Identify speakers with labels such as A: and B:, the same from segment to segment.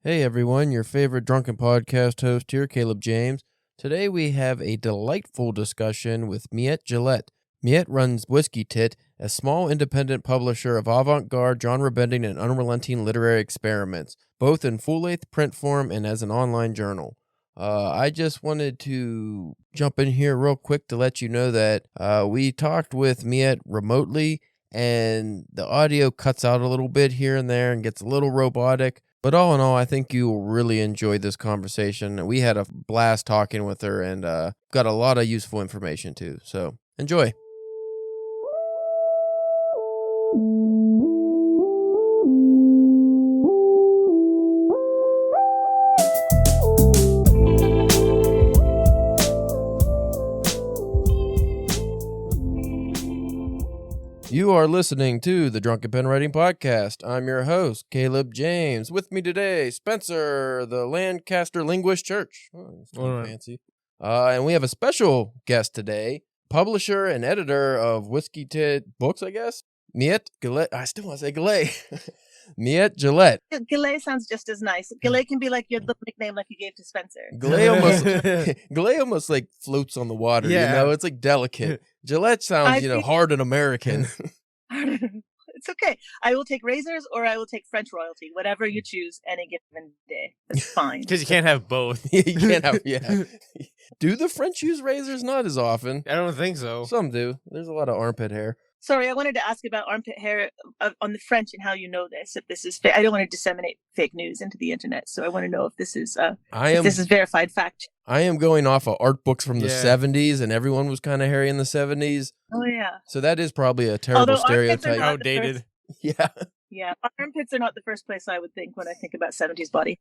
A: Hey everyone, your favorite Drunken podcast host here, Caleb James. Today we have a delightful discussion with Miette Gillette. Miette runs Whiskey Tit, a small independent publisher of avant-garde, genre-bending, and unrelenting literary experiments, both in full-length print form and as an online journal. I just wanted to jump in here real quick to let you know that we talked with Miette remotely, and the audio cuts out a little bit here and there and gets a little robotic. But all in all, I think you will really enjoy this conversation. We had a blast talking with her and got a lot of useful information too. So enjoy. You are listening to the Drunken Pen Writing Podcast. I'm your host, Caleb James. With me today, Spencer, the Lancaster Linguist Church. Oh, that's kind of fancy. And we have a special guest today, publisher and editor of Whiskey Tit books, I guess. Miette Gillette. I still want to say Gillette. Miette Gillette.
B: Gillette sounds just as nice. Gillette can be like your little nickname like you gave to Spencer.
A: Gillette almost like floats on the water, you know? It's like delicate. Gillette sounds, hard and American.
B: It's okay. I will take razors or I will take French royalty, whatever you choose any given day. It's fine.
C: Because you can't have both.
A: You can't have, Do the French use razors? Not as often.
C: I don't think so.
A: Some do. There's a lot of armpit hair.
B: Sorry, I wanted to ask about armpit hair on the French and how you know this. If this is, I don't want to disseminate fake news into the internet, so I want to know if this is, this is verified fact.
A: I am going off of art books from the 70s, and everyone was kind of hairy in the 70s.
B: Oh yeah.
A: So that is probably a terrible stereotype.
C: Outdated.
A: Yeah.
B: Yeah, armpits are not the first place I would think when I think about 70s body.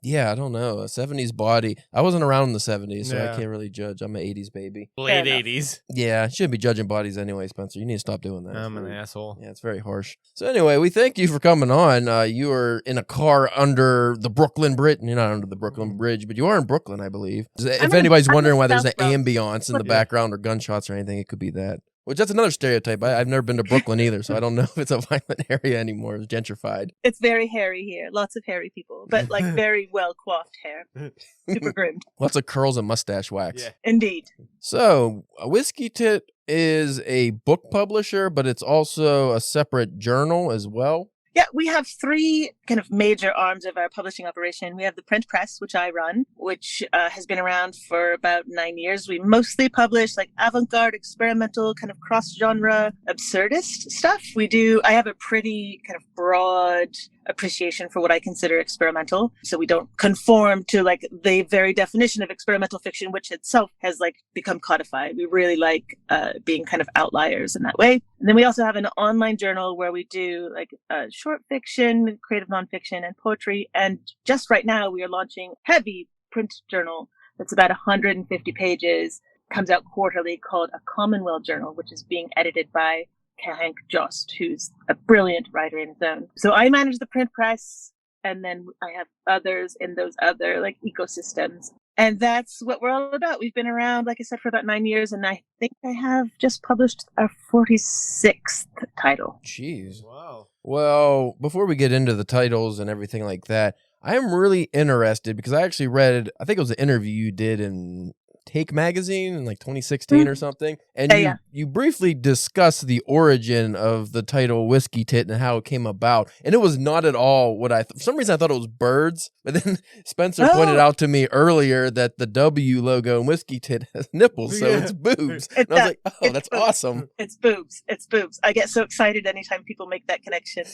A: Yeah, I don't know. A 70s body. I wasn't around in the 70s, so I can't really judge. I'm an 80s baby.
C: Late 80s.
A: Yeah, shouldn't be judging bodies anyway, Spencer. You need to stop doing that.
C: I'm an asshole.
A: Yeah, it's very harsh. So anyway, we thank you for coming on. You are in a car under the Brooklyn Bridge. You're not under the Brooklyn Bridge, but you are in Brooklyn, I believe. If anybody's wondering why there's an ambiance in the background or gunshots or anything, it could be that. Which that's another stereotype. I've never been to Brooklyn either, so I don't know if it's a violent area anymore. It's gentrified.
B: It's very hairy here. Lots of hairy people, but like very well coiffed hair. Super groomed.
A: Lots of curls and mustache wax.
C: Yeah.
B: Indeed.
A: So, Whiskey Tit is a book publisher, but it's also a separate journal as well.
B: Yeah, we have three kind of major arms of our publishing operation. We have the print press, which I run, which has been around for about 9 years. We mostly publish like avant-garde, experimental, kind of cross-genre, absurdist stuff. I have a pretty kind of broad appreciation for what I consider experimental. So we don't conform to like the very definition of experimental fiction, which itself has like become codified. We really like being kind of outliers in that way. And then we also have an online journal where we do like short fiction, creative nonfiction, and poetry. And just right now we are launching a heavy print journal that's about 150 pages, comes out quarterly, called a Commonwealth Journal, which is being edited by Hank Jost, who's a brilliant writer in his own. So I manage the print press, and then I have others in those other like ecosystems. And that's what we're all about. We've been around, like I said, for about 9 years, and I think I have just published our 46th title.
A: Jeez.
C: Wow.
A: Well, before we get into the titles and everything like that, I am really interested because I actually read, I think it was an interview you did in Take magazine in like 2016 or something, and you briefly discussed the origin of the title Whiskey Tit and how it came about, and it was not at all what for some reason I thought it was birds, but then Spencer pointed out to me earlier that the W logo in Whiskey Tit has nipples, so it's boobs. And I was like, oh, that's awesome.
B: It's boobs. It's boobs. I get so excited anytime people make that connection.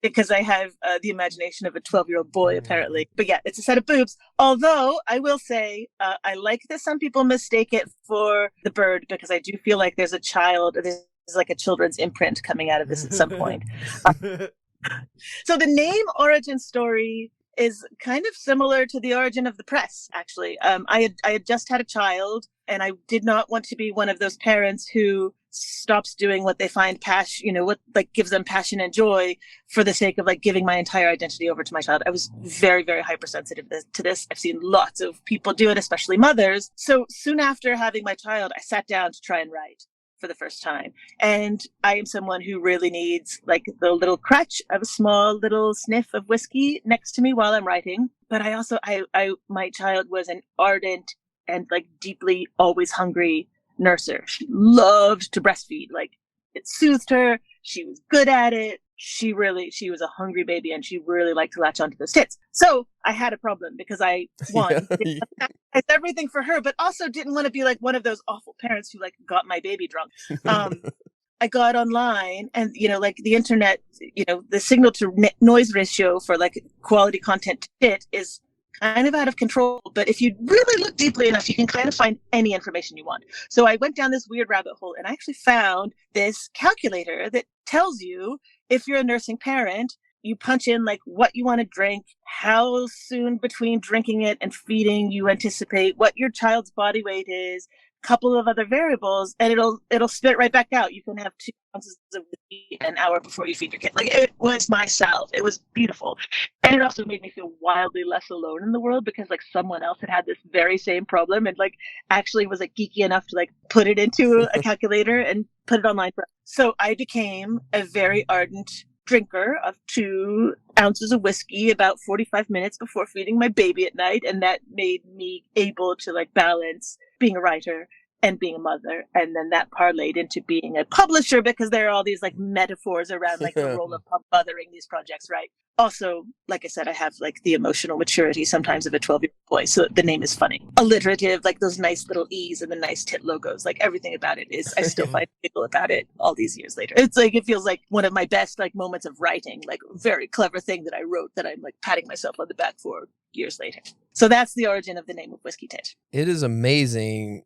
B: Because I have the imagination of a 12-year-old boy, apparently. But yeah, it's a set of boobs. Although, I will say, I like that some people mistake it for the bird, because I do feel like there's like a children's imprint coming out of this at some point. So the name origin story is kind of similar to the origin of the press, actually. I had just had a child, and I did not want to be one of those parents who stops doing what they find what like gives them passion and joy for the sake of like giving my entire identity over to my child. I was very, very hypersensitive to this. I've seen lots of people do it, especially mothers. So soon after having my child, I sat down to try and write. for the first time. And I am someone who really needs like the little crutch of a small little sniff of whiskey next to me while I'm writing. But I also, my child was an ardent and like deeply always hungry nurser. She loved to breastfeed. Like it soothed her. She was good at it. She was a hungry baby and she really liked to latch onto those tits. So I had a problem because I it's everything for her, but also didn't want to be like one of those awful parents who like got my baby drunk. I got online and, like the internet, the signal to noise ratio for like quality content to tit is kind of out of control. But if you really look deeply enough, you can kind of find any information you want. So I went down this weird rabbit hole and I actually found this calculator that tells you if you're a nursing parent, you punch in like what you want to drink, how soon between drinking it and feeding you anticipate, what your child's body weight is, couple of other variables, and it'll spit right back out. You can have 2 ounces of whiskey an hour before you feed your kid. Like it was myself. It was beautiful. And it also made me feel wildly less alone in the world because like someone else had this very same problem and like actually was like geeky enough to like put it into a calculator and put it online. So I became a very ardent drinker of 2 ounces of whiskey about 45 minutes before feeding my baby at night. And that made me able to like balance being a writer and being a mother. And then that parlayed into being a publisher because there are all these like metaphors around like the role of mothering these projects, right? Also, like I said, I have like the emotional maturity sometimes of a 12-year-old boy. So the name is funny. Alliterative, like those nice little E's and the nice tit logos, like everything about it is, I still find giggle about it all these years later. It's like, it feels like one of my best like moments of writing, like a very clever thing that I wrote that I'm like patting myself on the back for years later. So that's the origin of the name of Whiskey Tit.
A: It is amazing.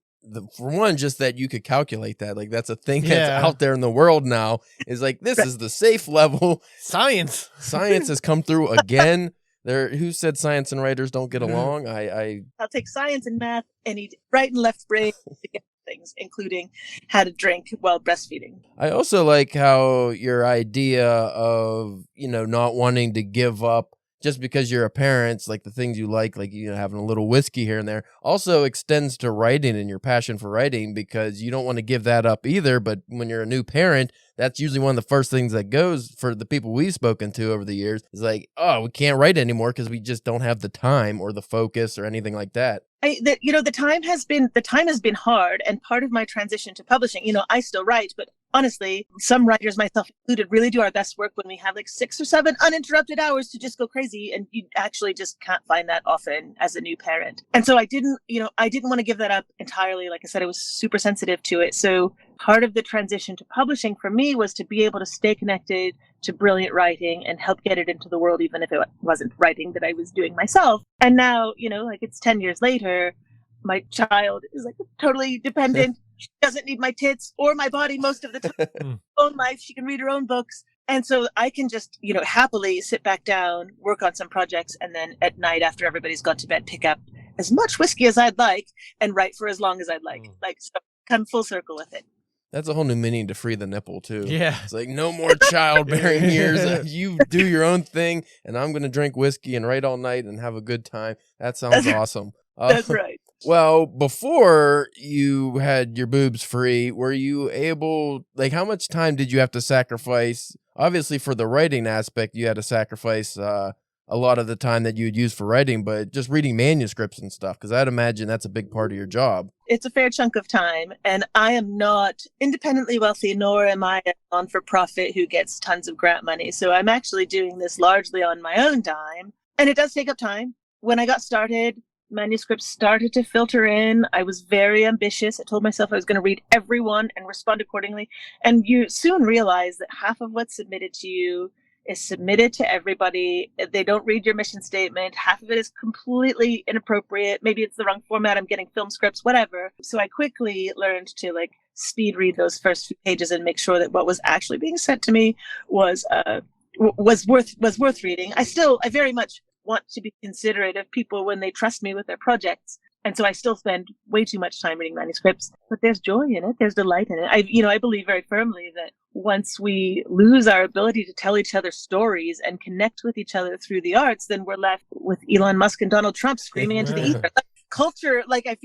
A: For one, just that you could calculate that, like that's a thing that's out there in the world now, is like this is the safe level.
C: Science
A: has come through again. Who said science and writers don't get along?
B: I'll take science and math any right and left brain to get things, including how to drink while breastfeeding.
A: I also like how your idea of not wanting to give up just because you're a parent, like the things you like having a little whiskey here and there, also extends to writing and your passion for writing, because you don't want to give that up either. But when you're a new parent, that's usually one of the first things that goes for the people we've spoken to over the years is like, oh, we can't write anymore because we just don't have the time or the focus or anything like that.
B: The time has been hard, and part of my transition to publishing, I still write, but honestly, some writers, myself included, really do our best work when we have like 6 or 7 uninterrupted hours to just go crazy, and you actually just can't find that often as a new parent. And so I didn't want to give that up entirely. Like I said, I was super sensitive to it. So part of the transition to publishing for me was to be able to stay connected to brilliant writing and help get it into the world, even if it wasn't writing that I was doing myself. And now, like it's 10 years later, my child is like totally dependent. She doesn't need my tits or my body most of the time. Own life. She can read her own books. And so I can just, happily sit back down, work on some projects, and then at night after everybody's gone to bed, pick up as much whiskey as I'd like and write for as long as I'd like. So come full circle with it.
A: That's a whole new meaning to free the nipple, too.
C: Yeah.
A: It's like, no more childbearing years. You do your own thing, and I'm going to drink whiskey and write all night and have a good time. That sounds awesome.
B: That's right.
A: Well, before you had your boobs free, were you able, like, how much time did you have to sacrifice? Obviously, for the writing aspect, you had to sacrifice a lot of the time that you would use for writing, but just reading manuscripts and stuff, because I'd imagine that's a big part of your job.
B: It's a fair chunk of time, and I am not independently wealthy, nor am I a non-for-profit who gets tons of grant money. So I'm actually doing this largely on my own dime, and it does take up time. When I got started, manuscripts started to filter in. I was very ambitious. I told myself I was going to read every one and respond accordingly. And you soon realize that half of what's submitted to you is submitted to everybody. They don't read your mission statement. Half of it is completely inappropriate. Maybe it's the wrong format. I'm getting film scripts, whatever. So I quickly learned to speed read those first few pages and make sure that what was actually being sent to me was worth reading. I very much want to be considerate of people when they trust me with their projects. And so I still spend way too much time reading manuscripts, but there's joy in it. There's delight in it. I believe very firmly that once we lose our ability to tell each other stories and connect with each other through the arts, then we're left with Elon Musk and Donald Trump screaming into the ether. culture, like I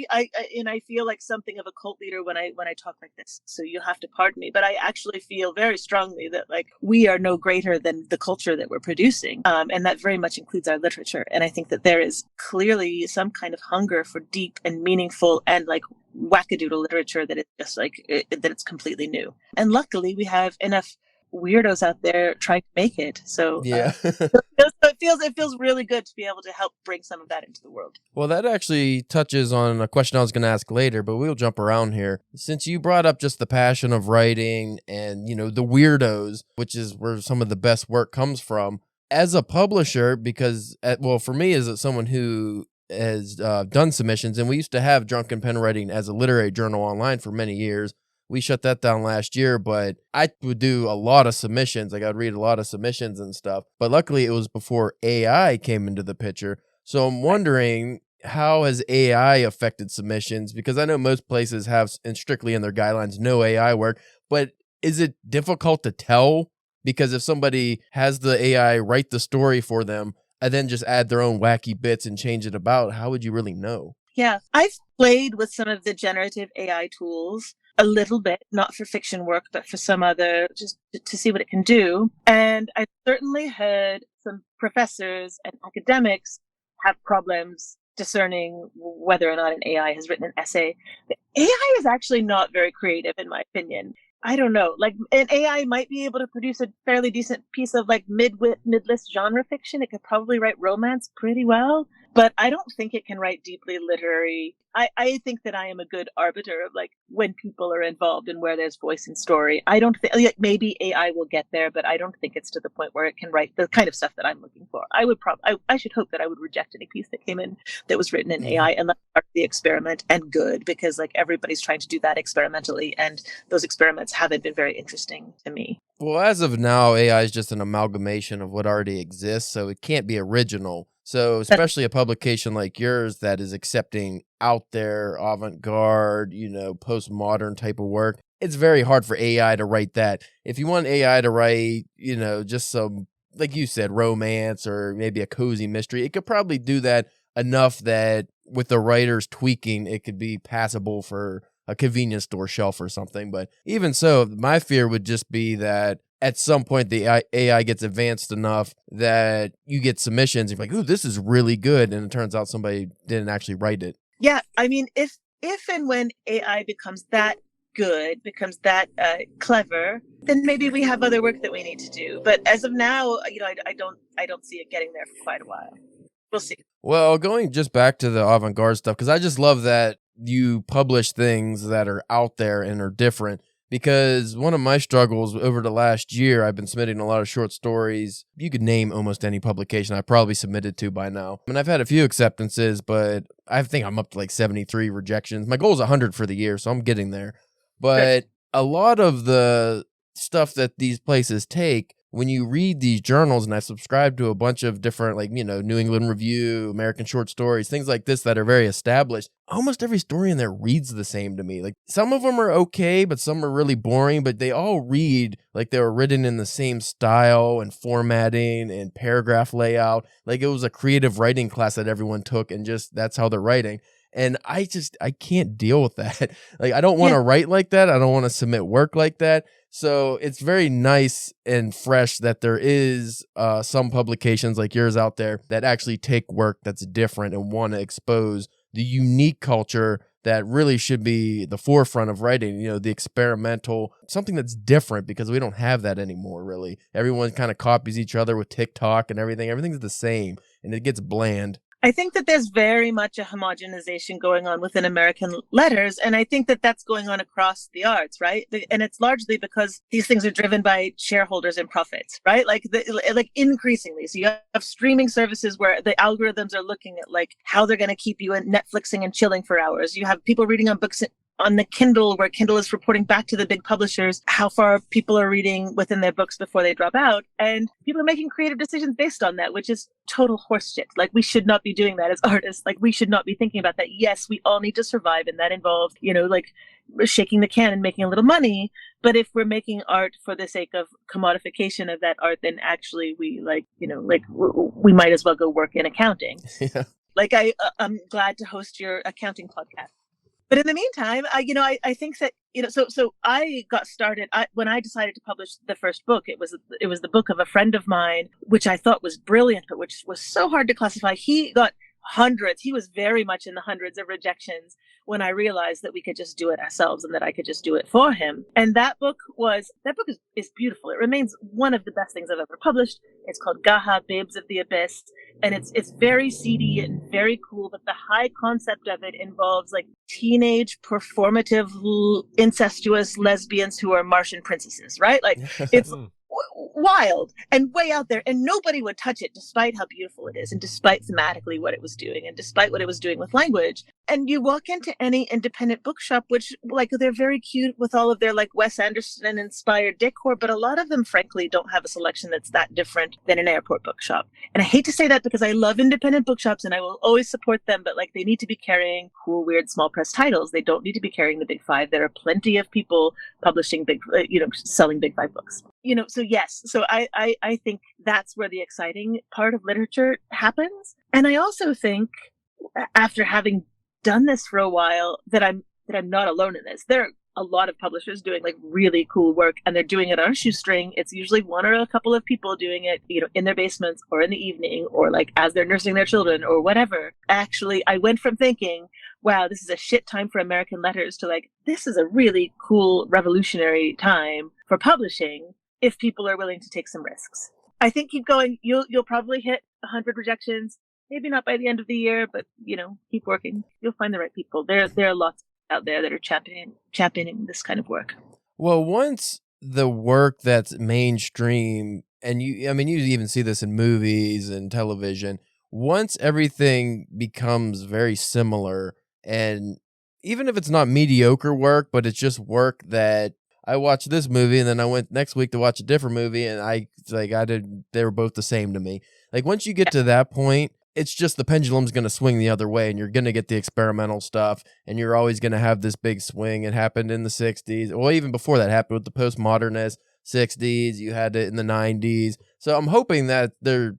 B: feel like something of a cult leader when I talk like this, so you'll have to pardon me, but I actually feel very strongly that like we are no greater than the culture that we're producing, and that very much includes our literature. And I think that there is clearly some kind of hunger for deep and meaningful and like wackadoodle literature that is just like that it's completely new. And luckily we have enough weirdos out there trying to make it. So
A: Yeah.
B: it feels really good to be able to help bring some of that into the world.
A: Well, that actually touches on a question I was going to ask later, but we'll jump around here. Since you brought up just the passion of writing and, the weirdos, which is where some of the best work comes from, as a publisher, because, well, for me, as someone who has done submissions, and we used to have Drunken Pen Writing as a literary journal online for many years. We shut that down last year, but I would do a lot of submissions. Like I'd read a lot of submissions and stuff. But luckily it was before AI came into the picture. So I'm wondering, how has AI affected submissions? Because I know most places have, and strictly in their guidelines, no AI work. But is it difficult to tell? Because if somebody has the AI write the story for them and then just add their own wacky bits and change it about, how would you really know?
B: Yeah, I've played with some of the generative AI tools a little bit, not for fiction work, but for some other, just to see what it can do. And I certainly heard some professors and academics have problems discerning whether or not an AI has written an essay. The AI is actually not very creative, in my opinion. I don't know. Like an AI might be able to produce a fairly decent piece of like mid-list genre fiction. It could probably write romance pretty well, but I don't think it can write deeply literary. I think that I am a good arbiter of like when people are involved and where there's voice in story. I don't think like, maybe AI will get there, but I don't think it's to the point where it can write the kind of stuff that I'm looking for. I should hope that I would reject any piece that came in that was written in AI and let part of the experiment and good, because like everybody's trying to do that experimentally, and those experiments haven't been very interesting to me.
A: Well, as of now, AI is just an amalgamation of what already exists, so it can't be original. So especially a publication like yours that is accepting out there, avant-garde, postmodern type of work, it's very hard for AI to write that. If you want AI to write, just some, like you said, romance or maybe a cozy mystery, it could probably do that enough that with the writers tweaking, it could be passable for a convenience store shelf or something. But even so, my fear would just be that at some point the AI gets advanced enough that you get submissions, you're like, ooh, this is really good, and it turns out somebody didn't actually write it.
B: Yeah, I mean, if and when AI becomes that good, becomes that clever, then maybe we have other work that we need to do. But as of now, I don't see it getting there for quite a while. We'll see. Well,
A: going just back to the avant-garde stuff, because I just love that you publish things that are out there and are different. Because one of my struggles over the last year, I've been submitting a lot of short stories. You could name almost any publication I probably submitted to by now. And I've had a few acceptances, but I think I'm up to like 73 rejections. My goal is 100 for the year, so I'm getting there. But a lot of the stuff that these places take, when you read these journals, and I subscribe to a bunch of different, like, New England Review, American Short Stories, things like this that are very established, almost every story in there reads the same to me. Like, some of them are okay, but some are really boring, but they all read like they were written in the same style and formatting and paragraph layout. Like it was a creative writing class that everyone took, and just that's how they're writing. And I can't deal with that. Like, I don't want to write like that. I don't want to submit work like that. So it's very nice and fresh that there is some publications like yours out there that actually take work that's different and want to expose the unique culture that really should be the forefront of writing, the experimental, something that's different, because we don't have that anymore, really. Everyone kind of copies each other with TikTok and everything. Everything's the same, and it gets bland.
B: I think that there's very much a homogenization going on within American letters. And I think that that's going on across the arts, right? And it's largely because these things are driven by shareholders and profits, right? Like increasingly. So you have streaming services where the algorithms are looking at like how they're going to keep you in Netflixing and chilling for hours. You have people reading on books on the Kindle, where Kindle is reporting back to the big publishers how far people are reading within their books before they drop out. And people are making creative decisions based on that, which is total horseshit. Like, we should not be doing that as artists. Like, we should not be thinking about that. Yes, we all need to survive, and that involves, like shaking the can and making a little money. But if we're making art for the sake of commodification of that art, then actually we we might as well go work in accounting.
A: Yeah.
B: Like I'm glad to host your accounting podcast. But in the meantime, I think that, so I got started when I decided to publish the first book. It was the book of a friend of mine, which I thought was brilliant, but which was so hard to classify. He got hundreds. He was very much in the hundreds of rejections when I realized that we could just do it ourselves and that I could just do it for him. And that book is beautiful. It remains one of the best things I've ever published. It's called Gaha, Babes of the Abyss. And it's very seedy and very cool, but the high concept of it involves like teenage performative incestuous lesbians who are Martian princesses, right? Like it's wild and way out there, and nobody would touch it despite how beautiful it is and despite thematically what it was doing and despite what it was doing with language. And you walk into any independent bookshop, which like they're very cute with all of their like Wes Anderson inspired decor, but a lot of them frankly don't have a selection that's that different than an airport bookshop. And I hate to say that because I love independent bookshops and I will always support them, but like they need to be carrying cool, weird, small press titles. They don't need to be carrying the big five. There are plenty of people publishing selling big five books. So yes, so I think that's where the exciting part of literature happens. And I also think after having done this for a while that I'm not alone in this. There are a lot of publishers doing like really cool work, and they're doing it on a shoestring. It's usually one or a couple of people doing it, in their basements or in the evening or like as they're nursing their children or whatever. Actually, I went from thinking, wow, this is a shit time for American letters to like, this is a really cool revolutionary time for publishing if people are willing to take some risks. I think keep going. You'll probably hit 100 rejections. Maybe not by the end of the year, but keep working. You'll find the right people. There are lots out there that are championing this kind of work.
A: Well, once the work that's mainstream, and you even see this in movies and television, once everything becomes very similar, and even if it's not mediocre work, but it's just work that I watched this movie and then I went next week to watch a different movie and they were both the same to me. Like once you get to that point, it's just the pendulum's going to swing the other way and you're going to get the experimental stuff and you're always going to have this big swing. It happened in the 60s. Well, even before that happened with the postmodernist 60s. You had it in the 90s. So I'm hoping that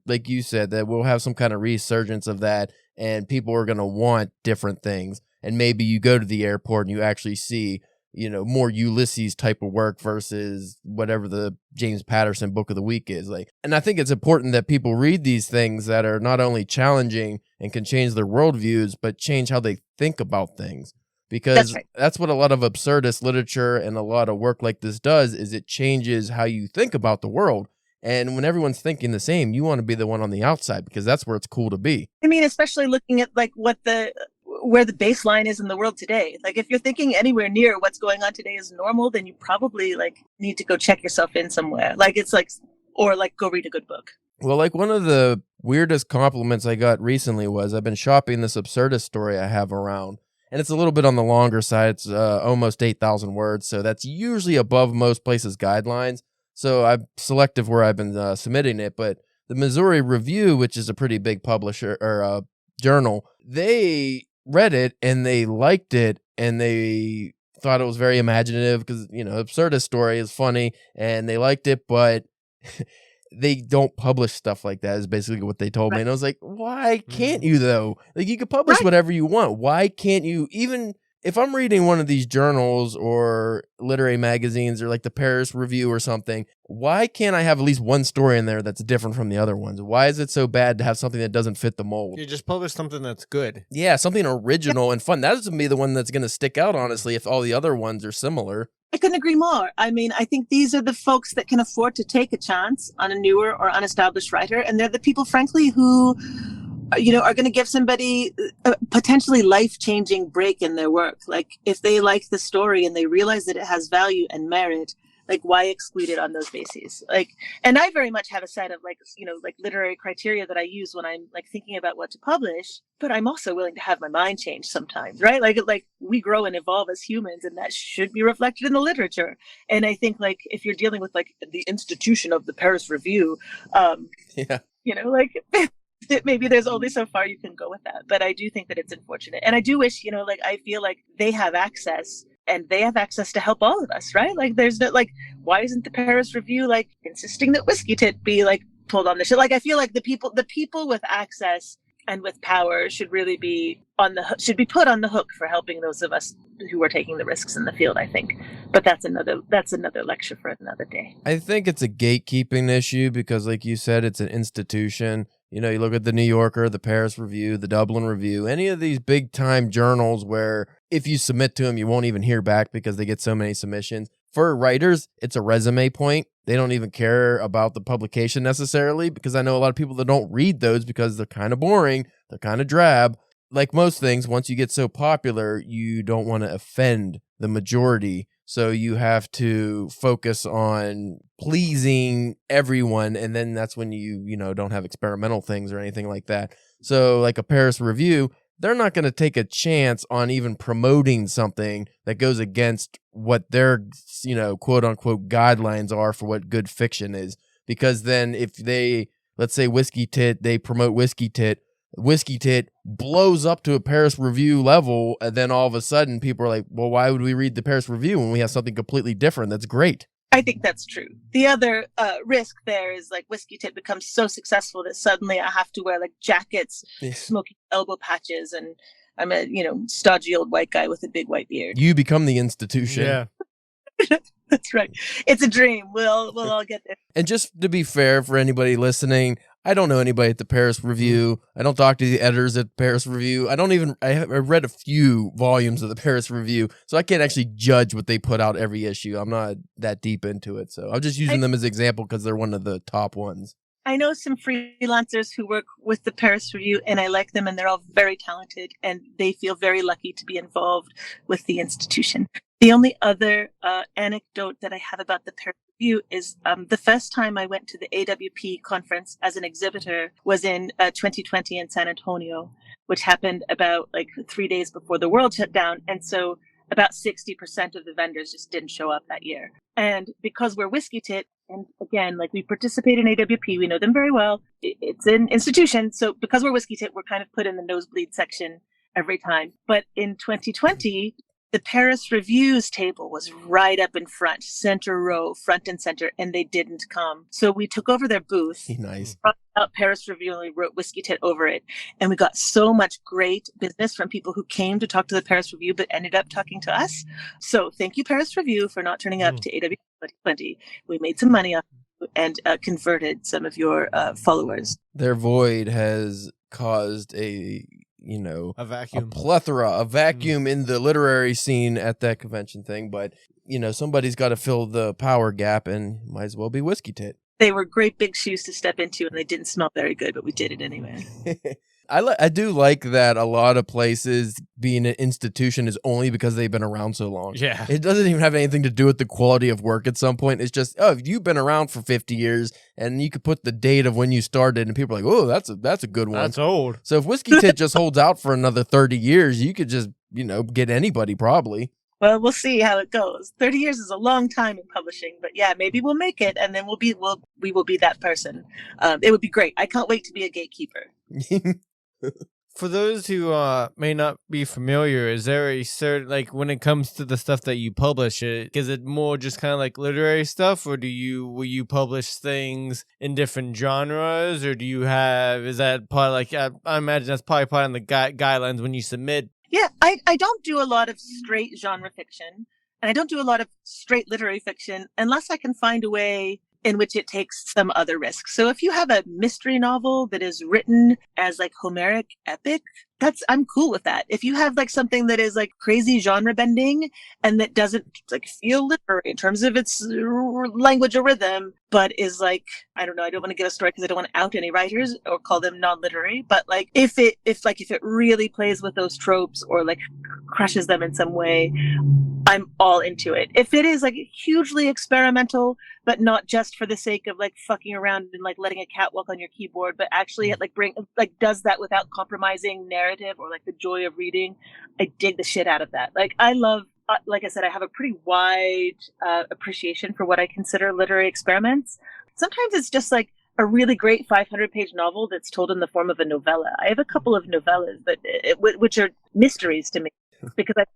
A: like you said, that we'll have some kind of resurgence of that and people are going to want different things. And maybe you go to the airport and you actually see more Ulysses type of work versus whatever the James Patterson book of the week is like. And I think it's important that people read these things that are not only challenging and can change their worldviews, but change how they think about things. Because that's what a lot of absurdist literature and a lot of work like this does, is it changes how you think about the world. And when everyone's thinking the same, you want to be the one on the outside because that's where it's cool to be.
B: I mean, especially looking at like where the baseline is in the world today. Like if you're thinking anywhere near what's going on today is normal, then you probably like need to go check yourself in somewhere. Like it's like, or like go read a good book.
A: Well, like one of the weirdest compliments I got recently was I've been shopping this absurdist story I have around, and it's a little bit on the longer side. It's almost 8,000 words. So that's usually above most places' guidelines. So I'm selective where I've been submitting it. But the Missouri Review, which is a pretty big publisher or journal, they read it and they liked it and they thought it was very imaginative because absurdist story is funny and they liked it, but they don't publish stuff like that is basically what they told me. And I was like, why can't you though? Like you could publish whatever you want. Why can't you? Even if I'm reading one of these journals or literary magazines or like the Paris Review or something, why can't I have at least one story in there that's different from the other ones? Why is it so bad to have something that doesn't fit the mold?
C: You just publish something that's good.
A: Yeah, something original and fun. That's going to be the one that's going to stick out, honestly, if all the other ones are similar.
B: I couldn't agree more. I mean, I think these are the folks that can afford to take a chance on a newer or unestablished writer. And they're the people, frankly, who are going to give somebody a potentially life-changing break in their work. Like if they like the story and they realize that it has value and merit, like why exclude it on those bases? Like, and I very much have a set of like literary criteria that I use when I'm like thinking about what to publish, but I'm also willing to have my mind change sometimes, right? Like we grow and evolve as humans and that should be reflected in the literature. And I think like if you're dealing with like the institution of the Paris Review, maybe there's only so far you can go with that. But I do think that it's unfortunate. And I do wish, I feel like they have access and they have access to help all of us, right? Like there's no, like, why isn't the Paris Review insisting that Whiskey Tit be pulled on the show? I feel like the people with access and with power should really be should be put on the hook for helping those of us who are taking the risks in the field, I think. But that's another lecture for another day.
A: I think it's a gatekeeping issue because, like you said, it's an institution. You know, you look at the New Yorker, the Paris Review, the Dublin Review, any of these big time journals where if you submit to them, you won't even hear back because they get so many submissions. For writers, it's a resume point. They don't even care about the publication necessarily, because I know a lot of people that don't read those because they're kind of boring. They're kind of drab. Like most things, once you get so popular, you don't want to offend the majority. So you have to focus on pleasing everyone. And then that's when you don't have experimental things or anything like that. So like a Paris Review, they're not going to take a chance on even promoting something that goes against what their, quote unquote guidelines are for what good fiction is. Because then if they, let's say Whiskey Tit, they promote Whiskey Tit blows up to a Paris Review level. And then all of a sudden people are like, well, why would we read the Paris Review when we have something completely different? That's great.
B: I think that's true. The other risk there is like Whiskey Tit becomes so successful that suddenly I have to wear like jackets, smoking elbow patches, and I'm a stodgy old white guy with a big white beard.
A: You become the institution.
C: Yeah.
B: That's right. It's a dream. We'll all get there.
A: And just to be fair for anybody listening, I don't know anybody at the Paris Review. I don't talk to the editors at the Paris Review. I read a few volumes of the Paris Review, so I can't actually judge what they put out every issue. I'm not that deep into it, so I'm just using them as an example because they're one of the top ones.
B: I know some freelancers who work with the Paris Review, and I like them, and they're all very talented, and they feel very lucky to be involved with the institution. The only other anecdote that I have about the Paris Review is the first time I went to the AWP conference as an exhibitor was in 2020 in San Antonio, which happened about like 3 days before the world shut down. And so about 60% of the vendors just didn't show up that year. And because we're Whiskey Tit, and again, like we participate in AWP, we know them very well. It's an institution. So because we're Whiskey Tit, we're kind of put in the nosebleed section every time. But in 2020, the Paris Review's table was right up in front, center row, front and center, and they didn't come. So we took over their booth.
A: Nice.
B: Brought out Paris Review, and we wrote Whiskey Tit over it. And we got so much great business from people who came to talk to the Paris Review, but ended up talking to us. So thank you, Paris Review, for not turning up to AW 2020. We made some money off and converted some of your followers.
A: Their void has caused a
C: vacuum,
A: a vacuum in the literary scene at that convention thing. But, somebody's got to fill the power gap, and might as well be Whiskey Tit.
B: They were great big shoes to step into, and they didn't smell very good, but we did it anyway.
A: I do like that a lot of places being an institution is only because they've been around so long.
C: Yeah.
A: It doesn't even have anything to do with the quality of work at some point. It's just, if you've been around for 50 years and you could put the date of when you started and people are like, oh, that's a good one.
C: That's old.
A: So if Whiskey Tit just holds out for another 30 years, you could just, get anybody probably.
B: Well, we'll see how it goes. 30 years is a long time in publishing, but yeah, maybe we'll make it, and then we will be that person. It would be great. I can't wait to be a gatekeeper.
C: For those who may not be familiar, is there a certain, like, when it comes to the stuff that you publish, is it more just kind of like literary stuff, or will you publish things in different genres, or is that part, like, I imagine that's probably part of the guidelines when you submit?
B: Yeah, I don't do a lot of straight genre fiction, and I don't do a lot of straight literary fiction unless I can find a way in which it takes some other risk. So if you have a mystery novel that is written as like Homeric epic, I'm cool with that. If you have like something that is like crazy genre bending and that doesn't like feel literary in terms of its language or rhythm, but is like, I don't know, I don't want to give a story because I don't want to out any writers or call them non-literary, but like if it really plays with those tropes or like crushes them in some way, I'm all into it. If it is like hugely experimental, but not just for the sake of like fucking around and like letting a cat walk on your keyboard, but actually it does that without compromising narrative or like the joy of reading, I dig the shit out of that. Like I love, like I said, I have a pretty wide appreciation for what I consider literary experiments. Sometimes it's just like a really great 500-page novel that's told in the form of a novella. I have a couple of novellas which are mysteries to me. Because it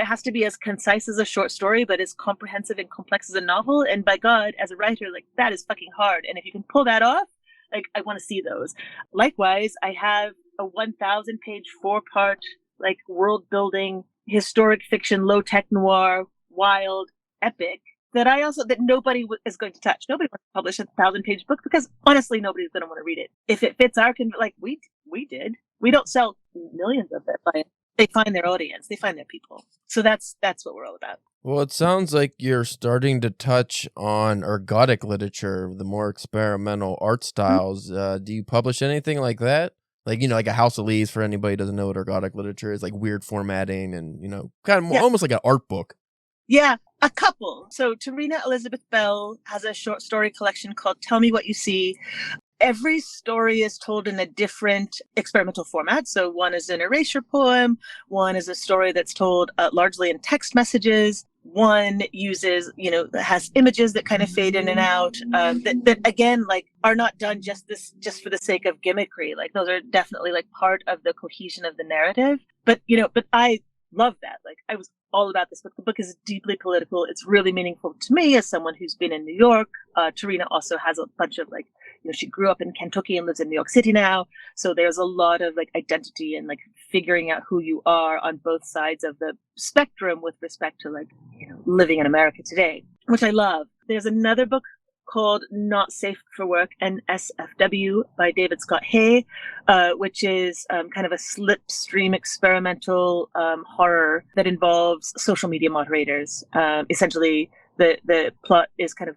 B: has to be as concise as a short story, but as comprehensive and complex as a novel. And by God, as a writer, like that is fucking hard. And if you can pull that off, Like, I want to see those. Likewise, I have a 1,000-page, 4-part, like, world-building, historic fiction, low-tech noir, wild epic that nobody is going to touch. Nobody wants to publish a 1,000-page book because honestly, nobody's going to want to read it. If it fits our like we did. We don't sell millions of it, but they find their audience. They find their people. So that's what we're all about.
A: Well, it sounds like you're starting to touch on ergodic literature, the more experimental art styles. Do you publish anything like that? Like, like a House of Leaves, for anybody who doesn't know what ergodic literature is, like weird formatting and, kind of more, almost like an art book.
B: Yeah, a couple. So Tarina Elizabeth Bell has a short story collection called Tell Me What You See. Every story is told in a different experimental format. So one is an erasure poem. One is a story that's told largely in text messages. One uses, has images that kind of fade in and out, that again, like, are not done just for the sake of gimmickry. Like, those are definitely like part of the cohesion of the narrative. But I love that. Like, I was all about this book. The book is deeply political. It's really meaningful to me as someone who's been in New York. Tarina also has a bunch of, like, she grew up in Kentucky and lives in New York City now. So there's a lot of, like, identity and, like, figuring out who you are on both sides of the spectrum with respect to, like, living in America today, which I love. There's another book called Not Safe for Work, NSFW, by David Scott Hay, which is kind of a slipstream experimental horror that involves social media moderators. Essentially, the plot is kind of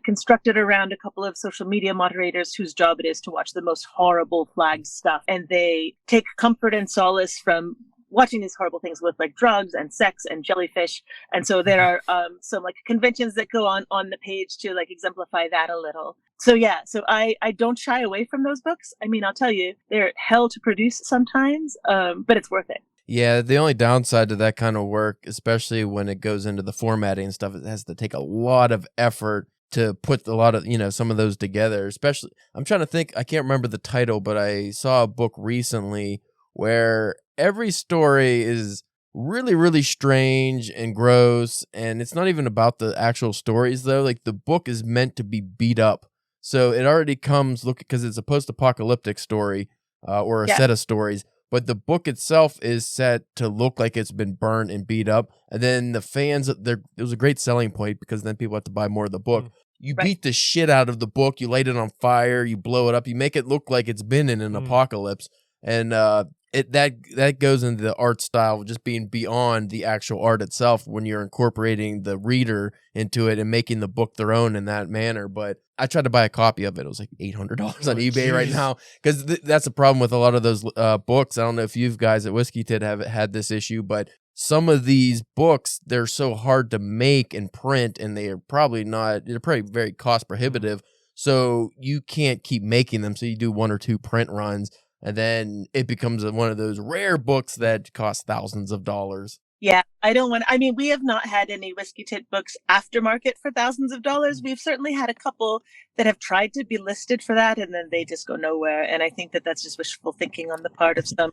B: constructed around a couple of social media moderators whose job it is to watch the most horrible flagged stuff. And they take comfort and solace from watching these horrible things with, like, drugs and sex and jellyfish. And so there are some, like, conventions that go on the page to, like, exemplify that a little. So yeah, so I don't shy away from those books. I mean, I'll tell you, they're hell to produce sometimes, but it's worth it.
A: Yeah, the only downside to that kind of work, especially when it goes into the formatting and stuff, it has to take a lot of effort to put a lot of, some of those together. Especially, I'm trying to think, I can't remember the title, but I saw a book recently where every story is really, really strange and gross, and it's not even about the actual stories, though. Like, the book is meant to be beat up. So it already comes, because it's a post-apocalyptic story, or a set of stories, but the book itself is set to look like it's been burned and beat up. And then the fans, it was a great selling point because then people have to buy more of the book. You beat the shit out of the book, you light it on fire, you blow it up, you make it look like it's been in an apocalypse. And that goes into the art style, just being beyond the actual art itself when you're incorporating the reader into it and making the book their own in that manner. But I tried to buy a copy of it. It was like $800 on eBay right now, because that's a problem with a lot of those books. I don't know if you guys at Whiskey Tit have had this issue, but some of these books, they're so hard to make and print, and they're probably very cost prohibitive. So you can't keep making them. So you do 1 or 2 print runs, and then it becomes one of those rare books that cost thousands of dollars.
B: Yeah, we have not had any Whiskey Tit books aftermarket for thousands of dollars. We've certainly had a couple that have tried to be listed for that, and then they just go nowhere. And I think that that's just wishful thinking on the part of some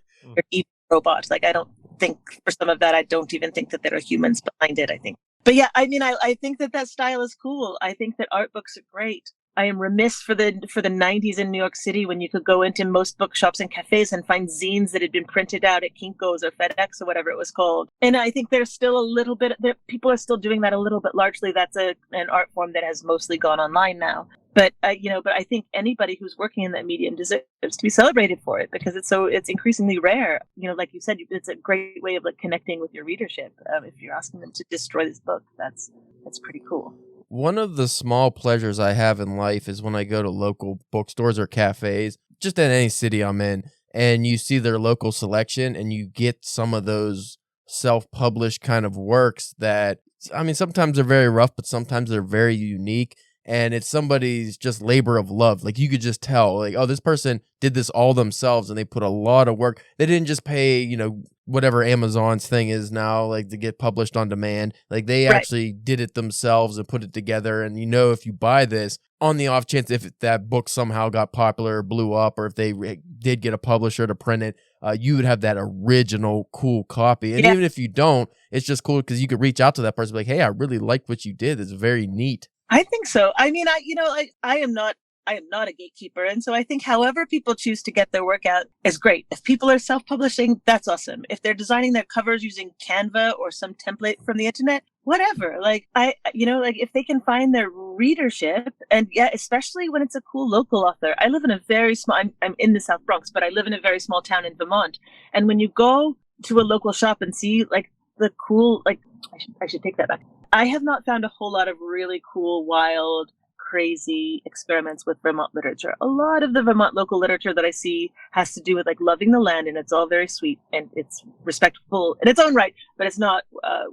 B: evil robot. Like, I don't think for some of that, I don't even think that there are humans behind it, I think. But yeah, I mean, I think that style is cool. I think that art books are great. I am remiss for the 90s in New York City when you could go into most bookshops and cafes and find zines that had been printed out at Kinko's or FedEx or whatever it was called. And I think there's still a little bit, people are still doing that a little bit. Largely, that's an art form that has mostly gone online now. But I think anybody who's working in that medium deserves to be celebrated for it, because it's increasingly rare. Like you said, it's a great way of, like, connecting with your readership. If you're asking them to destroy this book, that's pretty cool.
A: One of the small pleasures I have in life is when I go to local bookstores or cafes, just in any city I'm in, and you see their local selection and you get some of those self-published kind of works that, I mean, sometimes they're very rough, but sometimes they're very unique. And it's somebody's just labor of love. Like, you could just tell, like, oh, this person did this all themselves, and they put a lot of work. They didn't just pay, whatever Amazon's thing is now, like, to get published on demand. Like, they actually did it themselves and put it together. And if you buy this, on the off chance if that book somehow got popular or blew up, or if they did get a publisher to print it, you would have that original cool copy. And even if you don't, it's just cool because you could reach out to that person, like, hey, I really liked what you did. It's very neat.
B: I think so. I mean, I am not I am not a gatekeeper. And so I think however people choose to get their work out is great. If people are self-publishing, that's awesome. If they're designing their covers using Canva or some template from the internet, whatever. Like if they can find their readership, and yeah, especially when it's a cool local author. I live in a very small, I'm in the South Bronx, but I live in a very small town in Vermont. And when you go to a local shop and see like the cool, like I should take that back. I have not found a whole lot of really cool, wild, crazy experiments with Vermont literature. A lot of the Vermont local literature that I see has to do with like loving the land, and it's all very sweet and it's respectful in its own right, but it's not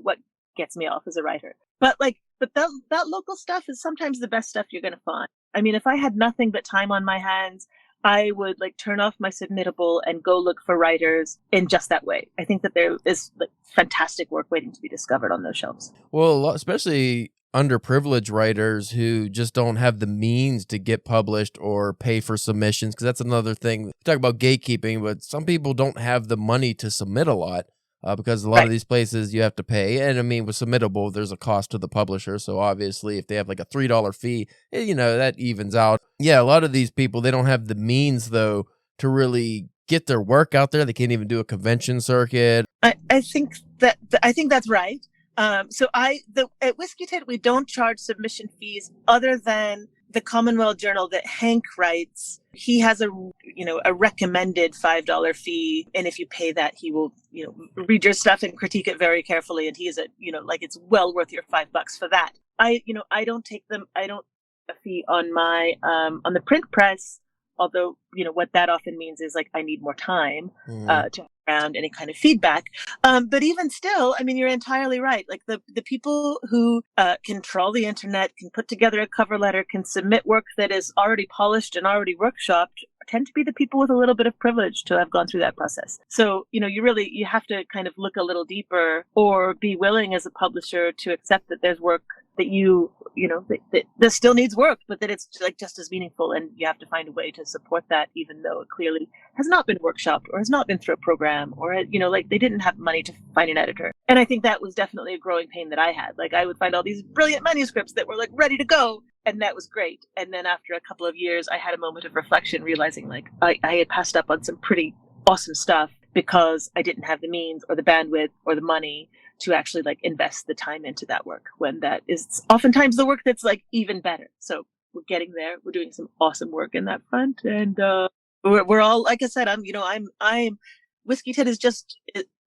B: what gets me off as a writer. But that local stuff is sometimes the best stuff you're going to find. I mean, if I had nothing but time on my hands, I would like turn off my submittable and go look for writers in just that way. I think that there is like fantastic work waiting to be discovered on those shelves.
A: Well, especially underprivileged writers who just don't have the means to get published or pay for submissions, because that's another thing. We talk about gatekeeping, but some people don't have the money to submit a lot. Because a lot of these places you have to pay. And I mean, with submittable, there's a cost to the publisher. So obviously, if they have like a $3 fee, that evens out. Yeah, a lot of these people, they don't have the means, though, to really get their work out there. They can't even do a convention circuit.
B: I think that's right. At Whiskey Tit, we don't charge submission fees other than the Commonwealth Journal that Hank writes. He has a recommended $5 fee. And if you pay that, he will, read your stuff and critique it very carefully. And he is it's well worth your $5 for that. I don't take them. I don't a fee on my, on the print press. Although, what that often means is like, I need more time to around any kind of feedback. But even still, I mean, you're entirely right. Like the people who control the internet, can put together a cover letter, can submit work that is already polished and already workshopped, tend to be the people with a little bit of privilege to have gone through that process. So, you have to kind of look a little deeper or be willing as a publisher to accept that there's work that this still needs work, but that it's like just as meaningful, and you have to find a way to support that, even though it clearly has not been workshopped or has not been through a program, or they didn't have money to find an editor. And I think that was definitely a growing pain that I had. Like I would find all these brilliant manuscripts that were like ready to go, and that was great. And then after a couple of years, I had a moment of reflection, realizing like I had passed up on some pretty awesome stuff because I didn't have the means or the bandwidth or the money to actually like invest the time into that work, when that is oftentimes the work that's like even better. So we're getting there. We're doing some awesome work in that front. And we're all, like I said, I'm Whiskey Tit is just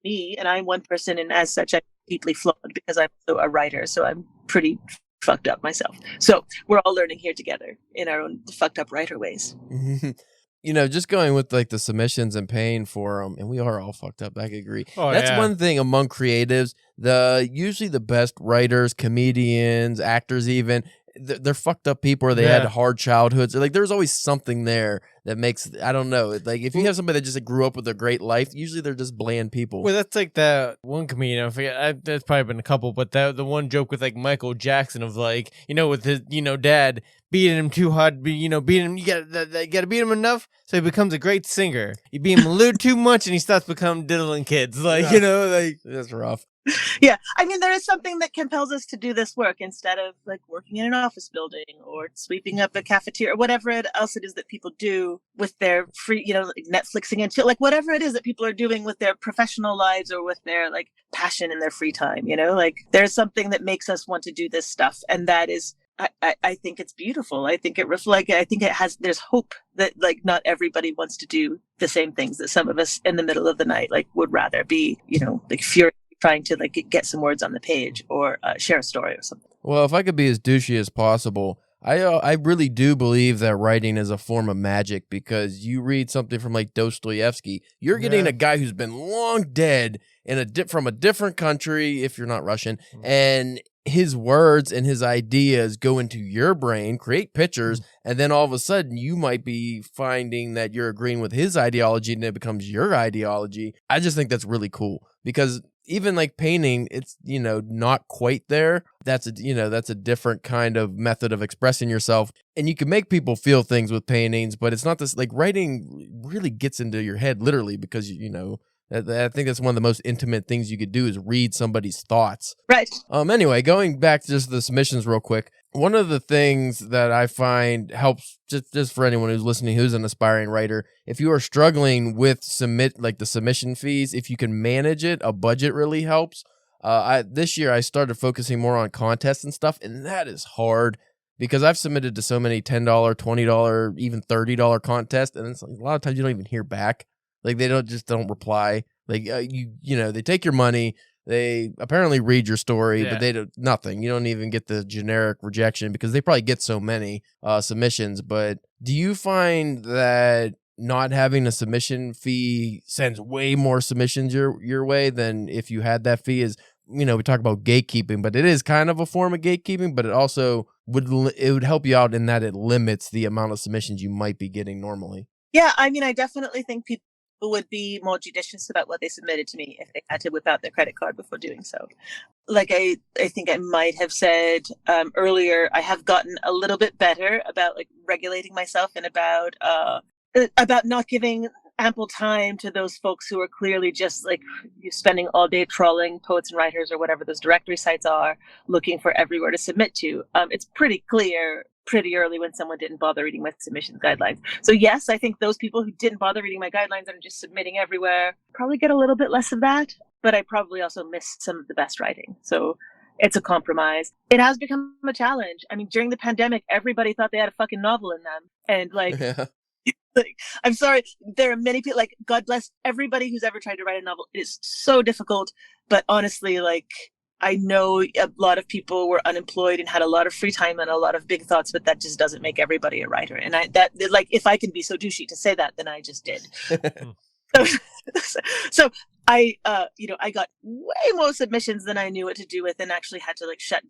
B: me, and I'm one person. And as such, I'm deeply flawed because I'm also a writer. So I'm pretty fucked up myself. So we're all learning here together in our own fucked up writer ways.
A: Just going with like the submissions and paying for them, and we are all fucked up. I agree.
C: Oh,
A: That's
C: yeah.
A: one thing among creatives. Usually the best writers, comedians, actors, even they're fucked up people, or they had hard childhoods. Like there's always something there that makes, I don't know. Like if you have somebody that just grew up with a great life, usually they're just bland people.
C: Well, that's like that one comedian. I forget. There's probably been a couple, but the one joke with like Michael Jackson of like, with his, dad beating him too hard, beating him. You gotta beat him enough so he becomes a great singer. You beat him a little too much, and he starts becoming diddling kids. Like
A: That's rough.
B: Yeah, I mean, there is something that compels us to do this work instead of like working in an office building or sweeping up a cafeteria or whatever else it is that people do with their free, like Netflixing and chill, like whatever it is that people are doing with their professional lives or with their like passion in their free time. Like there's something that makes us want to do this stuff, and that is. I think it's beautiful. I think there's hope that like not everybody wants to do the same things that some of us in the middle of the night like would rather be, like furious trying to like get some words on the page or share a story or something.
A: Well, if I could be as douchey as possible, I really do believe that writing is a form of magic, because you read something from like Dostoevsky, you're getting a guy who's been long dead from a different country, if you're not Russian, and his words and his ideas go into your brain, create pictures, and then all of a sudden you might be finding that you're agreeing with his ideology and it becomes your ideology. I just think that's really cool, because even like painting, it's, not quite there. That's a different kind of method of expressing yourself. And you can make people feel things with paintings, but it's not this, like writing really gets into your head literally, because, I think that's one of the most intimate things you could do is read somebody's thoughts.
B: Right.
A: Anyway, going back to just the submissions real quick. One of the things that I find helps just for anyone who's listening, who's an aspiring writer, if you are struggling with the submission fees, if you can manage it, a budget really helps. This year I started focusing more on contests and stuff, and that is hard because I've submitted to so many $10, $20, even $30 contests, and it's like, a lot of times you don't even hear back. Like they don't reply. Like they take your money. They apparently read your story, but they do nothing. You don't even get the generic rejection because they probably get so many submissions. But do you find that not having a submission fee sends way more submissions your way than if you had that fee? Is, we talk about gatekeeping, but it is kind of a form of gatekeeping, but it also would help you out in that it limits the amount of submissions you might be getting normally.
B: Yeah, I mean, I definitely think people would be more judicious about what they submitted to me if they had to whip out their credit card before doing so. Like I think I might have said earlier, I have gotten a little bit better about like regulating myself and about not giving ample time to those folks who are clearly just like you spending all day trawling poets and writers or whatever those directory sites are, looking for everywhere to submit to. It's pretty clear pretty early when someone didn't bother reading my submission guidelines. So yes, I think those people who didn't bother reading my guidelines and are just submitting everywhere probably get a little bit less of that, but I probably also missed some of the best writing. So it's a compromise. It has become a challenge. I mean, during the pandemic, everybody thought they had a fucking novel in them. And like, like, I'm sorry, there are many people, like, God bless everybody who's ever tried to write a novel. It is so difficult, but honestly, like, I know a lot of people were unemployed and had a lot of free time and a lot of big thoughts, but that just doesn't make everybody a writer. And if I can be so douchey to say that, then I just did. So I got way more submissions than I knew what to do with, and actually had to like shut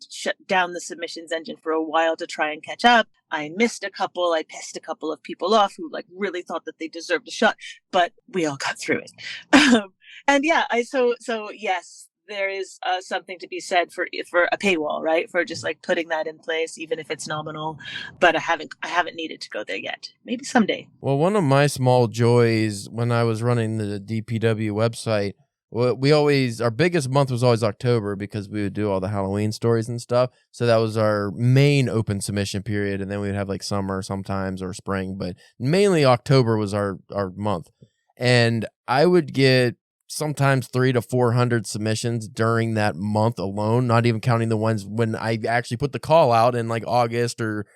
B: down the submissions engine for a while to try and catch up. I missed a couple. I pissed a couple of people off who like really thought that they deserved a shot, but we all got through it. And yeah, so yes, there is something to be said for a paywall, right? For just like putting that in place, even if it's nominal. But I haven't needed to go there yet. Maybe someday.
A: Well, one of my small joys when I was running the DPW website, our biggest month was always October because we would do all the Halloween stories and stuff. So that was our main open submission period, and then we would have like summer sometimes or spring, but mainly October was our month. And I would get sometimes 300 to 400 submissions during that month alone, not even counting the ones when I actually put the call out in like August or,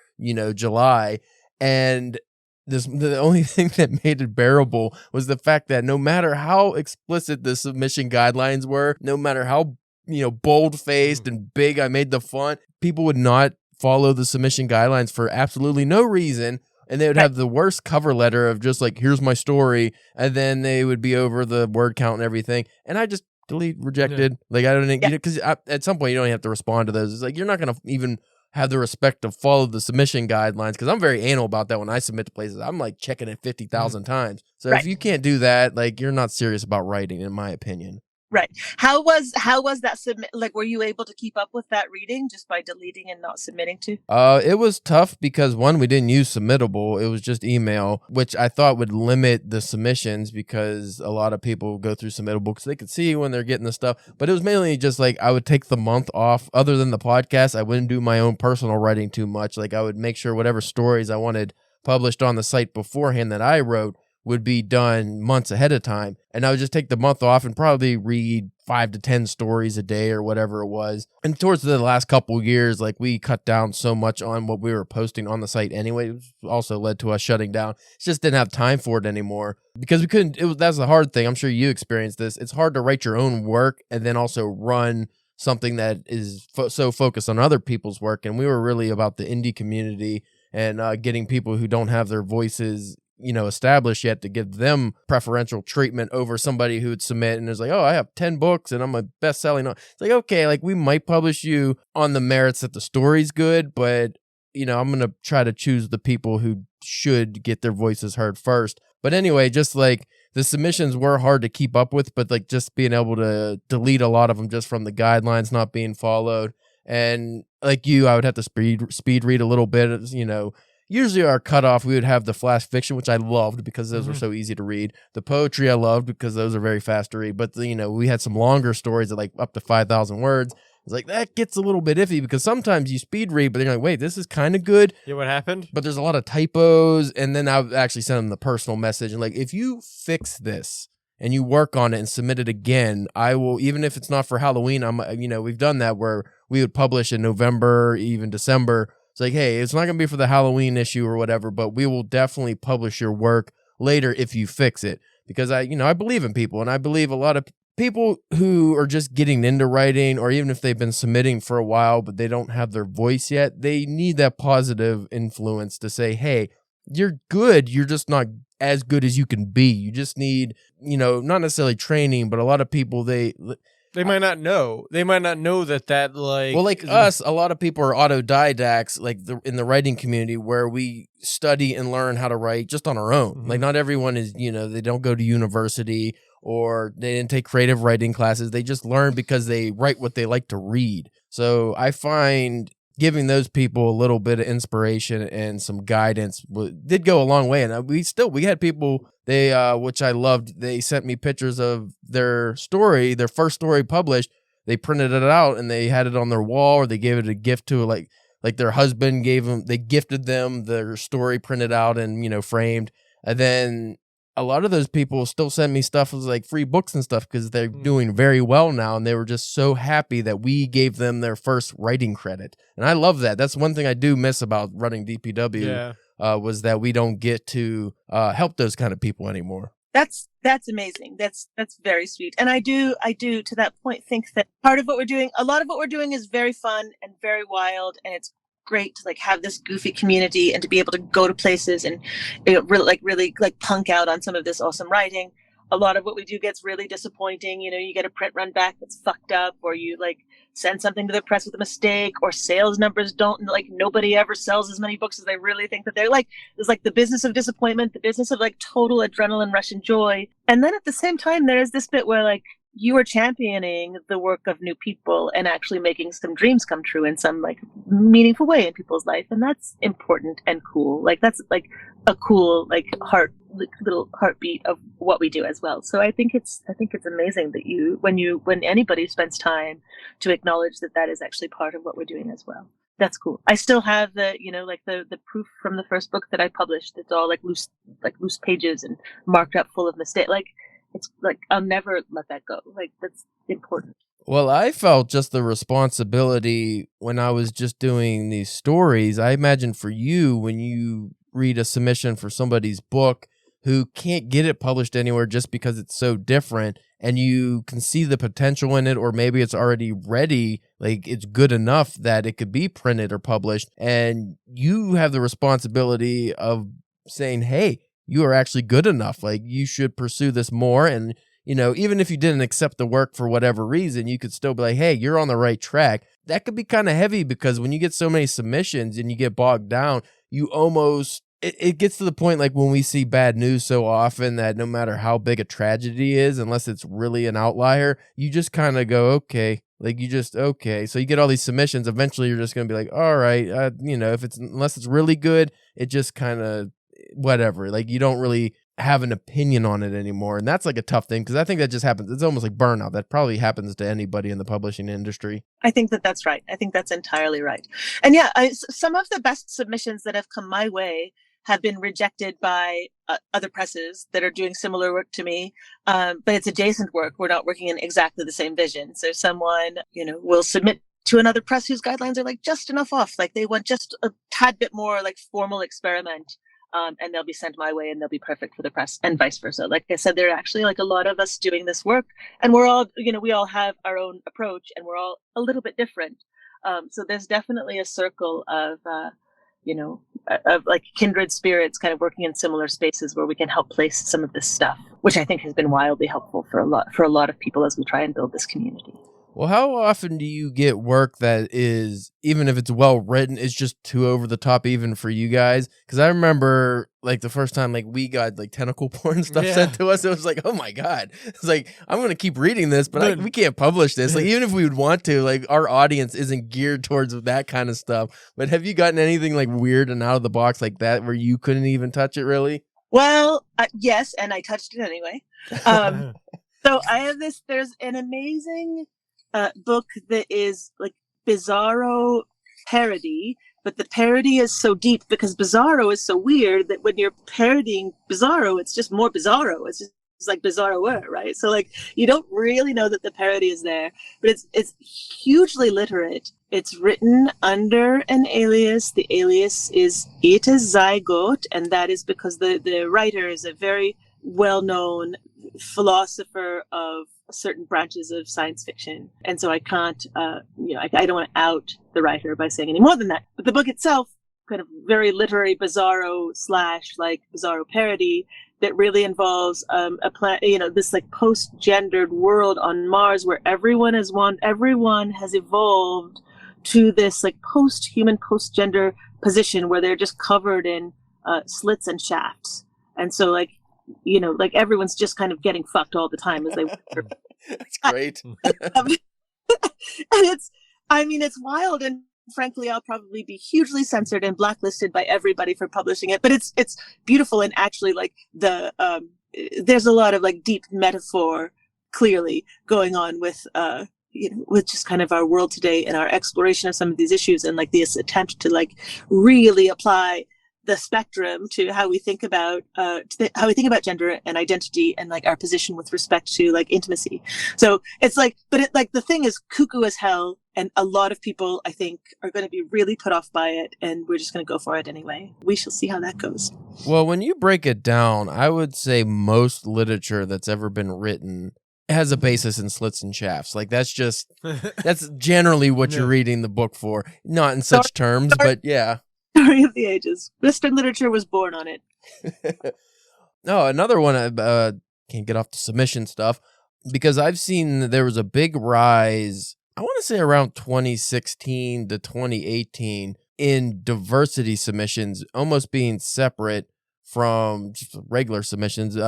A: July. And the only thing that made it bearable was the fact that no matter how explicit the submission guidelines were, no matter how, bold-faced and big I made the font, people would not follow the submission guidelines for absolutely no reason. And they would have the worst cover letter of just like, here's my story. And then they would be over the word count and everything. And I just rejected. Yeah. Like, I don't, because at some point you don't have to respond to those. It's like, you're not going to even have the respect to follow the submission guidelines. Because I'm very anal about that when I submit to places. I'm like checking it 50,000 times. So if you can't do that, like, you're not serious about writing, in my opinion.
B: Right. How was that submit? Like, were you able to keep up with that reading just by deleting and not submitting to?
A: It was tough because one, we didn't use Submittable. It was just email, which I thought would limit the submissions because a lot of people go through Submittable because they could see when they're getting the stuff. But it was mainly just like I would take the month off. Other than the podcast, I wouldn't do my own personal writing too much. Like I would make sure whatever stories I wanted published on the site beforehand that I wrote would be done months ahead of time. And I would just take the month off and probably read 5 to 10 stories a day or whatever it was. And towards the last couple years, like we cut down so much on what we were posting on the site anyway. It also led to us shutting down. It just didn't have time for it anymore because we couldn't. That's the hard thing. I'm sure you experienced this. It's hard to write your own work and then also run something that is so focused on other people's work. And we were really about the indie community and getting people who don't have their voices established yet to give them preferential treatment over somebody who would submit and is like, oh, I have 10 books and I'm a best-selling. It's like, okay, like we might publish you on the merits that the story's good, but I'm going to try to choose the people who should get their voices heard first. But anyway, just like the submissions were hard to keep up with, but like just being able to delete a lot of them just from the guidelines not being followed. And like I would have to speed read a little bit, usually our cutoff, we would have the flash fiction, which I loved because those were so easy to read. The poetry I loved because those are very fast to read. But, we had some longer stories at like up to 5,000 words. It's like, that gets a little bit iffy because sometimes you speed read, but they're like, wait, this is kind of good.
C: Yeah, what happened?
A: But there's a lot of typos. And then I would actually send them the personal message. And like, if you fix this and you work on it and submit it again, I will, even if it's not for Halloween, we've done that where we would publish in November, even December. It's like, hey, it's not going to be for the Halloween issue or whatever, but we will definitely publish your work later if you fix it. Because I believe in people, and I believe a lot of people who are just getting into writing, or even if they've been submitting for a while, but they don't have their voice yet, they need that positive influence to say, hey, you're good. You're just not as good as you can be. You just need, not necessarily training, but a lot of people, they
C: might not know. They might not know that like...
A: Well, like us, a lot of people are autodidacts, like in the writing community, where we study and learn how to write just on our own.
C: Mm-hmm.
A: Like not everyone is, they don't go to university or they didn't take creative writing classes. They just learn because they write what they like to read. So I find giving those people a little bit of inspiration and some guidance did go a long way. And we had people, which I loved, they sent me pictures of their first story published. They printed it out and they had it on their wall, or they gave it a gift to like their husband they gifted them their story printed out and, framed. And then a lot of those people still send me stuff as like free books and stuff because they're doing very well now, and they were just so happy that we gave them their first writing credit. And I love that. That's one thing I do miss about running DPW, was that we don't get to help those kind of people anymore.
B: That's amazing. That's very sweet. And I do to that point think that a lot of what we're doing is very fun and very wild, and it's great to like have this goofy community and to be able to go to places and really punk out on some of this awesome writing. A lot of what we do gets really disappointing. You get a print run back that's fucked up, or you like send something to the press with a mistake, or sales numbers don't, like nobody ever sells as many books as they really think that they're like. There's like the business of disappointment, the business of like total adrenaline rush and joy. And then at the same time, there's this bit where like you are championing the work of new people and actually making some dreams come true in some like meaningful way in people's life. And that's important and cool. Like that's like a cool, like little heartbeat of what we do as well. So I think it's amazing that when anybody spends time to acknowledge that is actually part of what we're doing as well. That's cool. I still have the proof from the first book that I published. It's all like loose pages and marked up full of mistakes. Like, it's like, I'll never let that go. Like, that's important.
A: Well, I felt just the responsibility when I was just doing these stories. I imagine for you, when you read a submission for somebody's book who can't get it published anywhere just because it's so different, and you can see the potential in it, or maybe it's already ready, like it's good enough that it could be printed or published, and you have the responsibility of saying, hey, you are actually good enough. Like, you should pursue this more. And, even if you didn't accept the work for whatever reason, you could still be like, hey, you're on the right track. That could be kind of heavy, because when you get so many submissions and you get bogged down, you almost, it gets to the point like when we see bad news so often that no matter how big a tragedy is, unless it's really an outlier, you just kind of go, okay. Like, okay. So you get all these submissions. Eventually you're just going to be like, all right, unless it's really good, it just kind of, whatever. Like, you don't really have an opinion on it anymore. And that's like a tough thing, because I think that just happens. It's almost like burnout. That probably happens to anybody in the publishing industry.
B: I think that's right. I think that's entirely right. And yeah, some of the best submissions that have come my way have been rejected by other presses that are doing similar work to me. But it's adjacent work. We're not working in exactly the same vision. So someone, will submit to another press whose guidelines are like just enough off. Like, they want just a tad bit more like formal experiment. And they'll be sent my way and they'll be perfect for the press, and vice versa. Like I said, there are actually like a lot of us doing this work, and we're all, we all have our own approach, and we're all a little bit different. So there's definitely a circle of like kindred spirits kind of working in similar spaces where we can help place some of this stuff, which I think has been wildly helpful for a lot of people as we try and build this community.
A: Well, how often do you get work that is, even if it's well written, is just too over the top even for you guys? Because I remember like the first time like we got like tentacle porn stuff sent to us, it was like, oh my God. It's like, I'm going to keep reading this, but we can't publish this. Like even if we would want to, like our audience isn't geared towards that kind of stuff. But have you gotten anything like weird and out of the box like that where you couldn't even touch it really?
B: Well, yes, and I touched it anyway. So I have there's an amazing book that is like Bizarro parody, but the parody is so deep because Bizarro is so weird that when you're parodying Bizarro, it's just more Bizarro. It's like Bizarroer, right? So like you don't really know that the parody is there, but it's hugely literate. It's written under an alias. The alias is Eta Zygote, and that is because the writer is a very well-known philosopher of certain branches of science fiction. And so I can't, I don't want to out the writer by saying any more than that. But the book itself, kind of very literary Bizarro / like Bizarro parody that really involves this like post-gendered world on Mars where everyone has evolved to this like post-human, post-gender position where they're just covered in slits and shafts. And so like, like everyone's just kind of getting fucked all the time as they
A: That's great.
B: And it's wild, and frankly I'll probably be hugely censored and blacklisted by everybody for publishing it, but it's beautiful. And actually like there's a lot of like deep metaphor clearly going on with with just kind of our world today and our exploration of some of these issues, and like this attempt to like really apply the spectrum to how we think about gender and identity and like our position with respect to like intimacy. So it's like, but it like the thing is cuckoo as hell, and a lot of people I think are going to be really put off by it, and we're just going to go for it anyway. We shall see how that goes.
A: Well, when you break it down, I would say most literature that's ever been written has a basis in slits and shafts. Like that's generally what you're reading the book for. Not in such terms, but yeah.
B: Story of the ages. Western literature was born on it.
A: No, another one, I can't get off the submission stuff, because I've seen that there was a big rise, I want to say around 2016 to 2018, in diversity submissions, almost being separate from just regular submissions.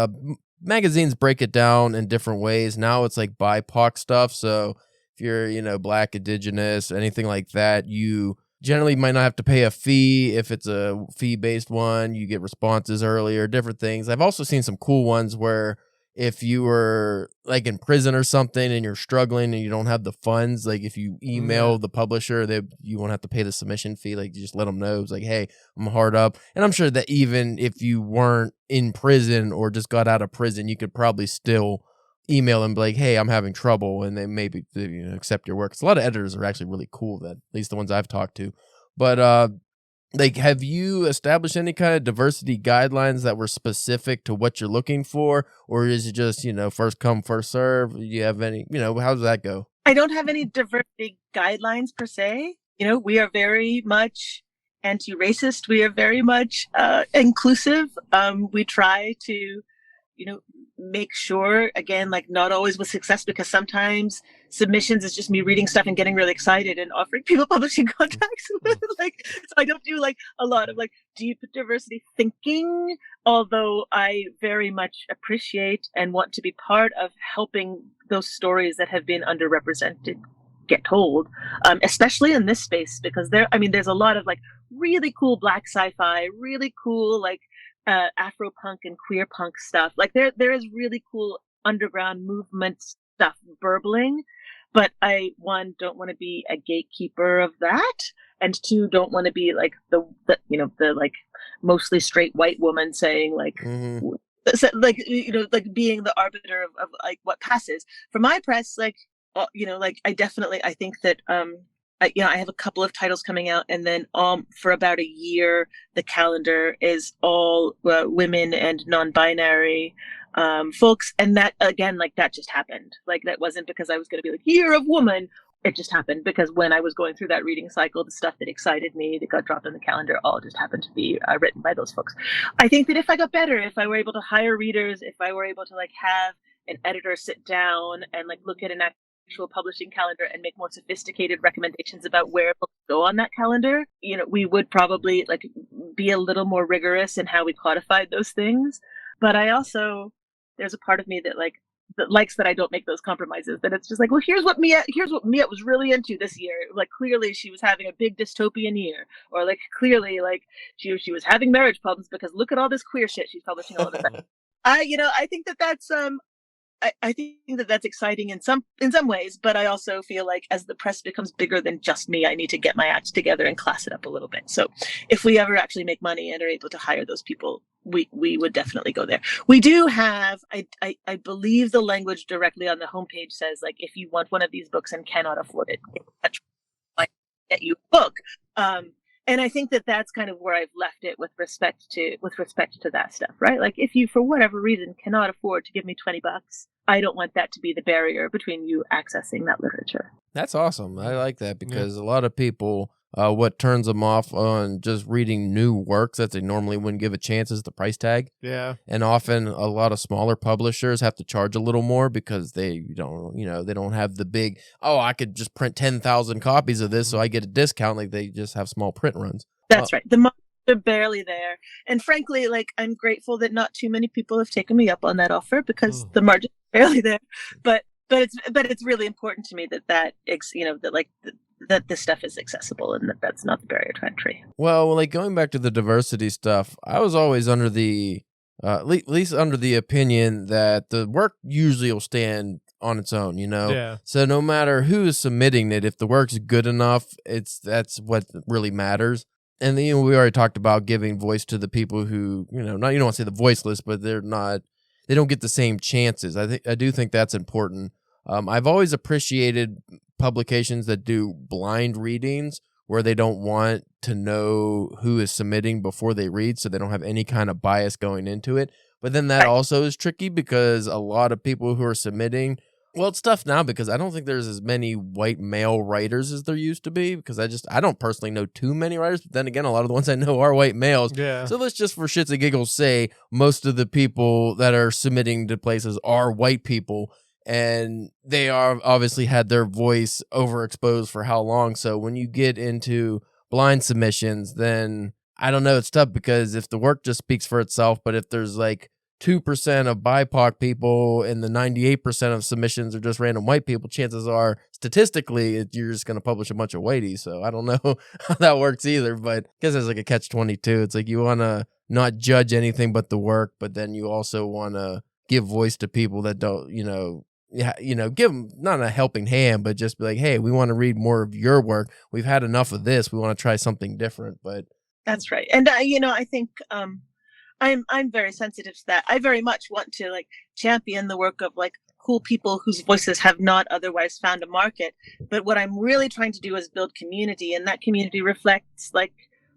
A: Magazines break it down in different ways. Now it's like BIPOC stuff. So if you're, Black, Indigenous, anything like that, you generally might not have to pay a fee. If it's a fee-based one, you get responses earlier, different things. I've also seen some cool ones where if you were like in prison or something and you're struggling and you don't have the funds, like if you email the publisher, you won't have to pay the submission fee. Like you just let them know. It's like, hey, I'm hard up. And I'm sure that even if you weren't in prison or just got out of prison, you could probably still email and be like, hey, I'm having trouble, and they maybe accept your work. So a lot of editors are actually really cool, that at least the ones I've talked to. But like, have you established any kind of diversity guidelines that were specific to what you're looking for, or is it just first come first serve? Do you have any how does that go?
B: I don't have any diversity guidelines per se. We are very much anti-racist. We are very much inclusive. We try to make sure, again, like not always with success, because sometimes submissions is just me reading stuff and getting really excited and offering people publishing contracts. Like, so I don't do like a lot of like deep diversity thinking, although I very much appreciate and want to be part of helping those stories that have been underrepresented get told, especially in this space, because there's a lot of like really cool Black sci-fi, really cool like Afro punk and queer punk stuff. Like there is really cool underground movement stuff burbling, but I, one, don't want to be a gatekeeper of that, and two, don't want to be like the like mostly straight white woman saying like like being the arbiter of like what passes for my press. Like like I think that I have a couple of titles coming out, and then for about a year, the calendar is all women and non-binary folks. And that, again, like that just happened. Like that wasn't because I was going to be like, year of woman. It just happened because when I was going through that reading cycle, the stuff that excited me, that got dropped on the calendar, all just happened to be written by those folks. I think that if I got better, if I were able to hire readers, if I were able to like have an editor sit down and like look at an actual publishing calendar and make more sophisticated recommendations about where books go on that calendar, we would probably like be a little more rigorous in how we codified those things. But there's a part of me that likes that I don't make those compromises, that it's just like, well, here's what Miette was really into this year. Like, clearly she was having a big dystopian year, or like clearly like she was having marriage problems because look at all this queer shit she's publishing all of a sudden. I think that's I think that's exciting in some ways, but I also feel like as the press becomes bigger than just me, I need to get my act together and class it up a little bit. So if we ever actually make money and are able to hire those people, we would definitely go there. We do have, I believe the language directly on the homepage says, like, if you want one of these books and cannot afford it, get you a book. And I think that's kind of where I've left it with respect to that stuff, right? Like, if you, for whatever reason, cannot afford to give me $20, I don't want that to be the barrier between you accessing that literature.
A: That's awesome. I like that, because a lot of people, what turns them off on just reading new works that they normally wouldn't give a chance is the price tag.
C: Yeah.
A: And often a lot of smaller publishers have to charge a little more because they don't have the big, I could just print 10,000 copies of this so I get a discount. Like, they just have small print runs.
B: That's right. The margins are barely there. And frankly, like, I'm grateful that not too many people have taken me up on that offer, because the margins are barely there. But it's really important to me that this stuff is accessible and that's not the barrier to entry.
A: Well, like, going back to the diversity stuff, I was always under the, at least under the opinion that the work usually will stand on its own,
C: Yeah.
A: So no matter who is submitting it, if the work's good enough, that's what really matters. And we already talked about giving voice to the people who, you don't want to say the voiceless, but they don't get the same chances. I do think that's important. I've always appreciated publications that do blind readings, where they don't want to know who is submitting before they read, so they don't have any kind of bias going into it. But then that also is tricky, because a lot of people who are submitting, well, it's tough now because I don't think there's as many white male writers as there used to be, because I don't personally know too many writers, but then again, a lot of the ones I know are white males.
C: Yeah.
A: So let's just, for shits and giggles, say most of the people that are submitting to places are white people, and they are obviously had their voice overexposed for how long. So when you get into blind submissions, then I don't know, it's tough, because if the work just speaks for itself, but if there's like 2% of BIPOC people and the 98% of submissions are just random white people, chances are statistically you're just going to publish a bunch of whiteys. So I don't know how that works either, but I guess there's like a catch-22. It's like you want to not judge anything but the work, but then you also want to give voice to people that don't, give them not a helping hand, but just be like, hey, we want to read more of your work. We've had enough of this. We want to try something different. But
B: that's right. And I think I'm very sensitive to that. I very much want to like champion the work of like cool people whose voices have not otherwise found a market. But what I'm really trying to do is build community, and that community reflects like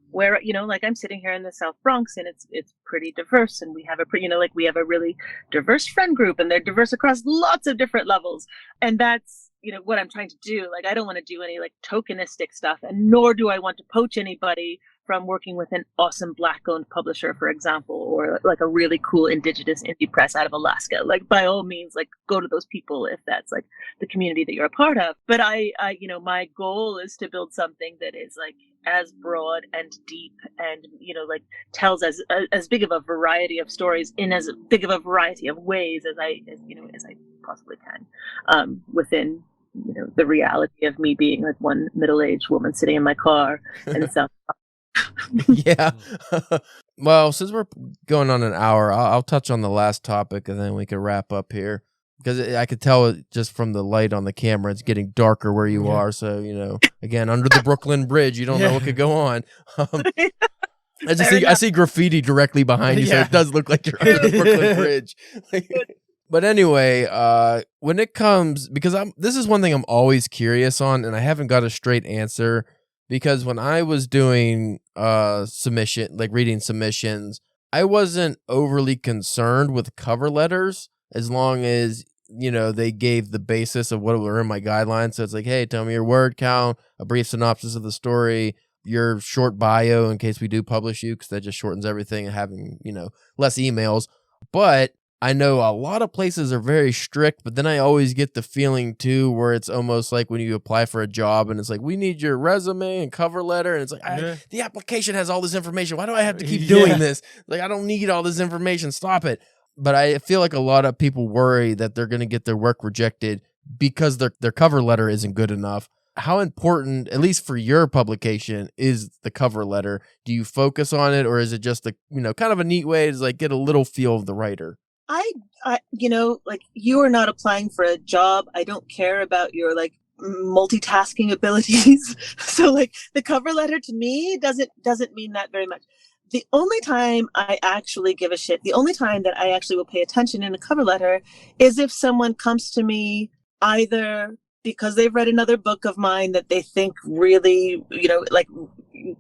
B: where, like I'm sitting here in the South Bronx, and it's pretty diverse, and we have we have a really diverse friend group, and they're diverse across lots of different levels. And that's, what I'm trying to do. Like, I don't want to do any like tokenistic stuff, and nor do I want to poach anybody from working with an awesome Black-owned publisher, for example, or like a really cool indigenous indie press out of Alaska. Like, by all means, like, go to those people if that's like the community that you're a part of. But I my goal is to build something that is like as broad and deep and, like tells as big of a variety of stories in as big of a variety of ways as I possibly can, within, the reality of me being like one middle-aged woman sitting in my car in the South.
A: Yeah. Well, since we're going on an hour, I'll touch on the last topic, and then we can wrap up here, because I could tell just from the light on the camera, it's getting darker where you are. So, again, under the Brooklyn Bridge, you don't know what could go on. I see graffiti directly behind you, so it does look like you're under the Brooklyn Bridge. But anyway, when it comes, because this is one thing I'm always curious on, and I haven't got a straight answer. Because when I was doing reading submissions, I wasn't overly concerned with cover letters, as long as, they gave the basis of what were in my guidelines. So it's like, hey, tell me your word count, a brief synopsis of the story, your short bio in case we do publish you, because that just shortens everything, and having, less emails. But I know a lot of places are very strict, but then I always get the feeling too where it's almost like when you apply for a job and it's like, we need your resume and cover letter. And it's like, the application has all this information. Why do I have to keep doing this? Like, I don't need all this information. Stop it. But I feel like a lot of people worry that they're going to get their work rejected because their cover letter isn't good enough. How important, at least for your publication, is the cover letter? Do you focus on it, or is it just a, kind of a neat way to like get a little feel of the writer?
B: I like, you are not applying for a job. I don't care about your like multitasking abilities. So like the cover letter to me doesn't mean that very much. The only time I actually give a shit, the only time that I actually will pay attention in a cover letter is if someone comes to me either because they've read another book of mine that they think really, like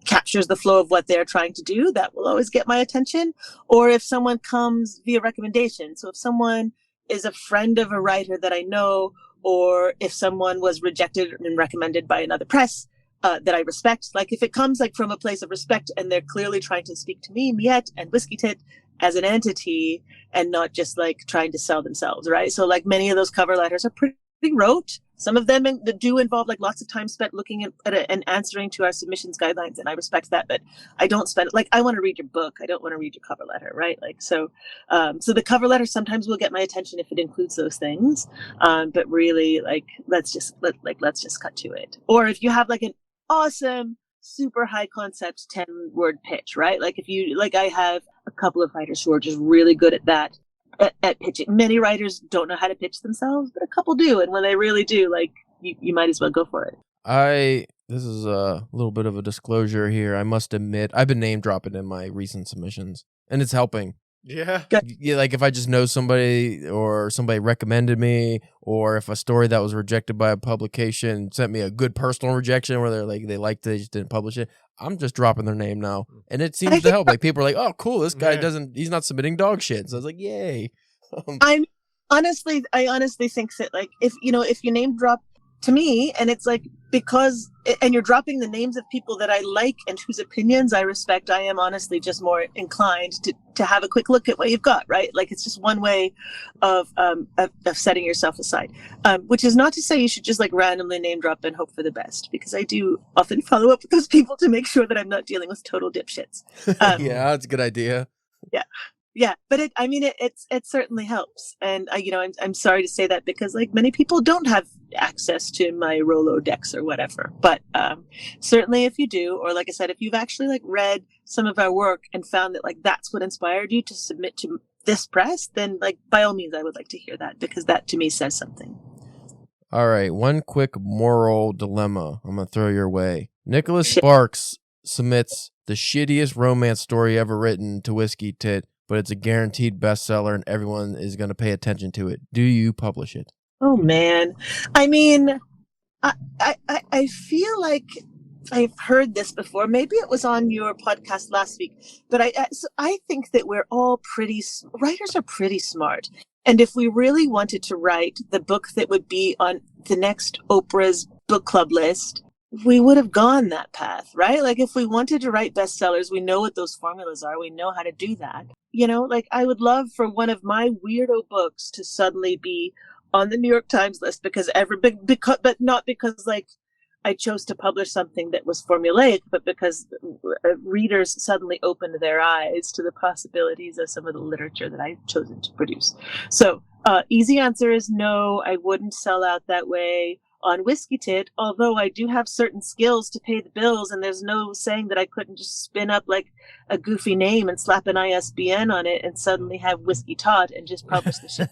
B: captures the flow of what they're trying to do. That will always get my attention. Or if someone comes via recommendation. So if someone is a friend of a writer that I know, or if someone was rejected and recommended by another press that I respect, like if it comes like from a place of respect and they're clearly trying to speak to me, Miette and Whiskey Tit, as an entity and not just like trying to sell themselves, right? So like many of those cover letters are pretty rote. Some of them do involve like lots of time spent looking at it and answering to our submissions guidelines, and I respect that. But I don't spend like, I want to read your book. I don't want to read your cover letter, right? Like so the cover letter sometimes will get my attention if it includes those things, but really like let's just cut to it. Or if you have like an awesome, super high concept 10-word pitch, right? Like if you like, I have a couple of writers who are just really good at that. At pitching. Many writers don't know how to pitch themselves, but a couple do. And when they really do, like you might as well go for it.
A: This is a little bit of a disclosure here. I must admit, I've been name dropping in my recent submissions, and it's helping.
C: Yeah.
A: Yeah, like if I just know somebody or somebody recommended me, or if a story that was rejected by a publication sent me a good personal rejection where they're like, they liked it, they just didn't publish it, I'm just dropping their name now. And it seems to help. Like people are like, oh, cool, this guy he's not submitting dog shit. So I was like, yay.
B: I honestly think that like, if you name drop to me and it's like, because, and you're dropping the names of people that I like and whose opinions I respect, I am honestly just more inclined to have a quick look at what you've got, right? Like it's just one way of setting yourself aside, which is not to say you should just like randomly name drop and hope for the best, because I do often follow up with those people to make sure that I'm not dealing with total dipshits.
A: Yeah, that's a good idea.
B: Yeah, but it certainly helps, and I'm sorry to say that because like many people don't have access to my Rolodex or whatever. But certainly, if you do, or like I said, if you've actually like read some of our work and found that like that's what inspired you to submit to this press, then like by all means, I would like to hear that, because that to me says something.
A: All right, one quick moral dilemma I'm gonna throw your way. Nicholas Sparks submits the shittiest romance story ever written to Whiskey Tit, but it's a guaranteed bestseller and everyone is going to pay attention to it. Do you publish it?
B: Oh, man. I mean, I feel like I've heard this before. Maybe it was on your podcast last week, but I think that we're all writers are pretty smart. And if we really wanted to write the book that would be on the next Oprah's book club list, we would have gone that path, right? Like if we wanted to write bestsellers, we know what those formulas are. We know how to do that. Like I would love for one of my weirdo books to suddenly be on the New York Times list but not because like I chose to publish something that was formulaic, but because readers suddenly opened their eyes to the possibilities of some of the literature that I've chosen to produce. So easy answer is no, I wouldn't sell out that way on Whiskey Tit, although I do have certain skills to pay the bills, and there's no saying that I couldn't just spin up like a goofy name and slap an ISBN on it and suddenly have Whiskey Tot and just publish the shit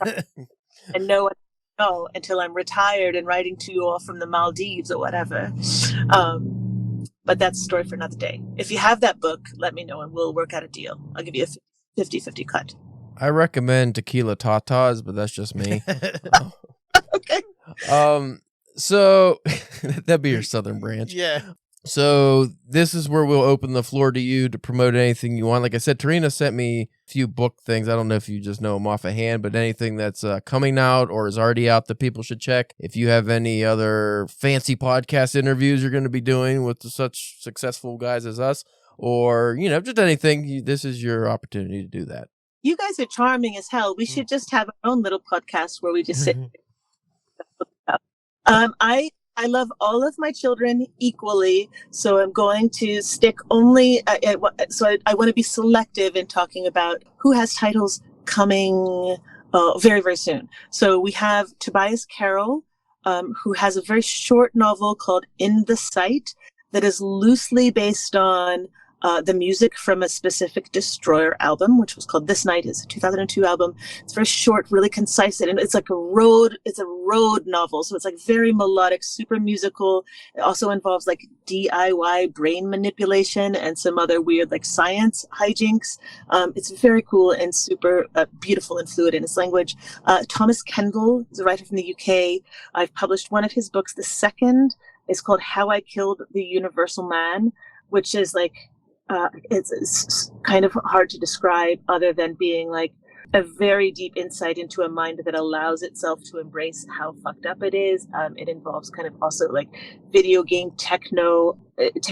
B: and know until I'm retired and writing to you all from the Maldives or whatever. But that's a story for another day. If you have that book, let me know and we'll work out a deal. I'll give you a 50-50 cut.
C: I recommend Tequila Tatas, but that's just me.
B: Okay.
A: So that'd be your southern branch.
C: Yeah.
A: So this is where we'll open the floor to you to promote anything you want. Like I said, Tarina sent me a few book things. I don't know if you just know them off of hand, but anything that's coming out or is already out that people should check. If you have any other fancy podcast interviews you're going to be doing with such successful guys as us, or, just anything, this is your opportunity to do that.
B: You guys are charming as hell. We should just have our own little podcast where we just sit. I love all of my children equally, so I'm going to stick only. I want to be selective in talking about who has titles coming very, very soon. So we have Tobias Carroll, who has a very short novel called In the Sight that is loosely based on the music from a specific Destroyer album, which was called This Night. It's a 2002 album. It's very short, really concise, and it's like it's a road novel. So it's like very melodic, super musical. It also involves like DIY brain manipulation and some other weird like science hijinks. It's very cool and super beautiful and fluid in its language. Thomas Kendall is a writer from the UK. I've published one of his books. The second is called How I Killed the Universal Man, which is like, it's kind of hard to describe other than being like a very deep insight into a mind that allows itself to embrace how fucked up it is. It involves kind of also like video game techno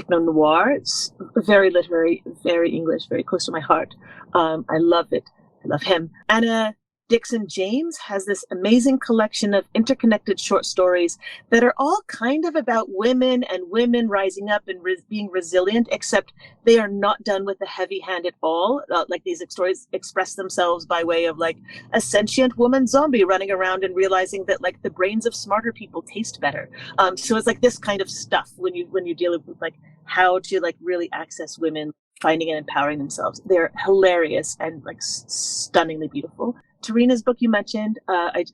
B: noir. It's very literary, very English, very close to my heart. I love it. I love him. Anna Dixon James has this amazing collection of interconnected short stories that are all kind of about women and women rising up and being resilient, except they are not done with a heavy hand at all. Like these stories express themselves by way of like a sentient woman zombie running around and realizing that like the brains of smarter people taste better. So it's like this kind of stuff when you deal with like how to like really access women finding and empowering themselves. They're hilarious and like stunningly beautiful. Tarina's book you mentioned, I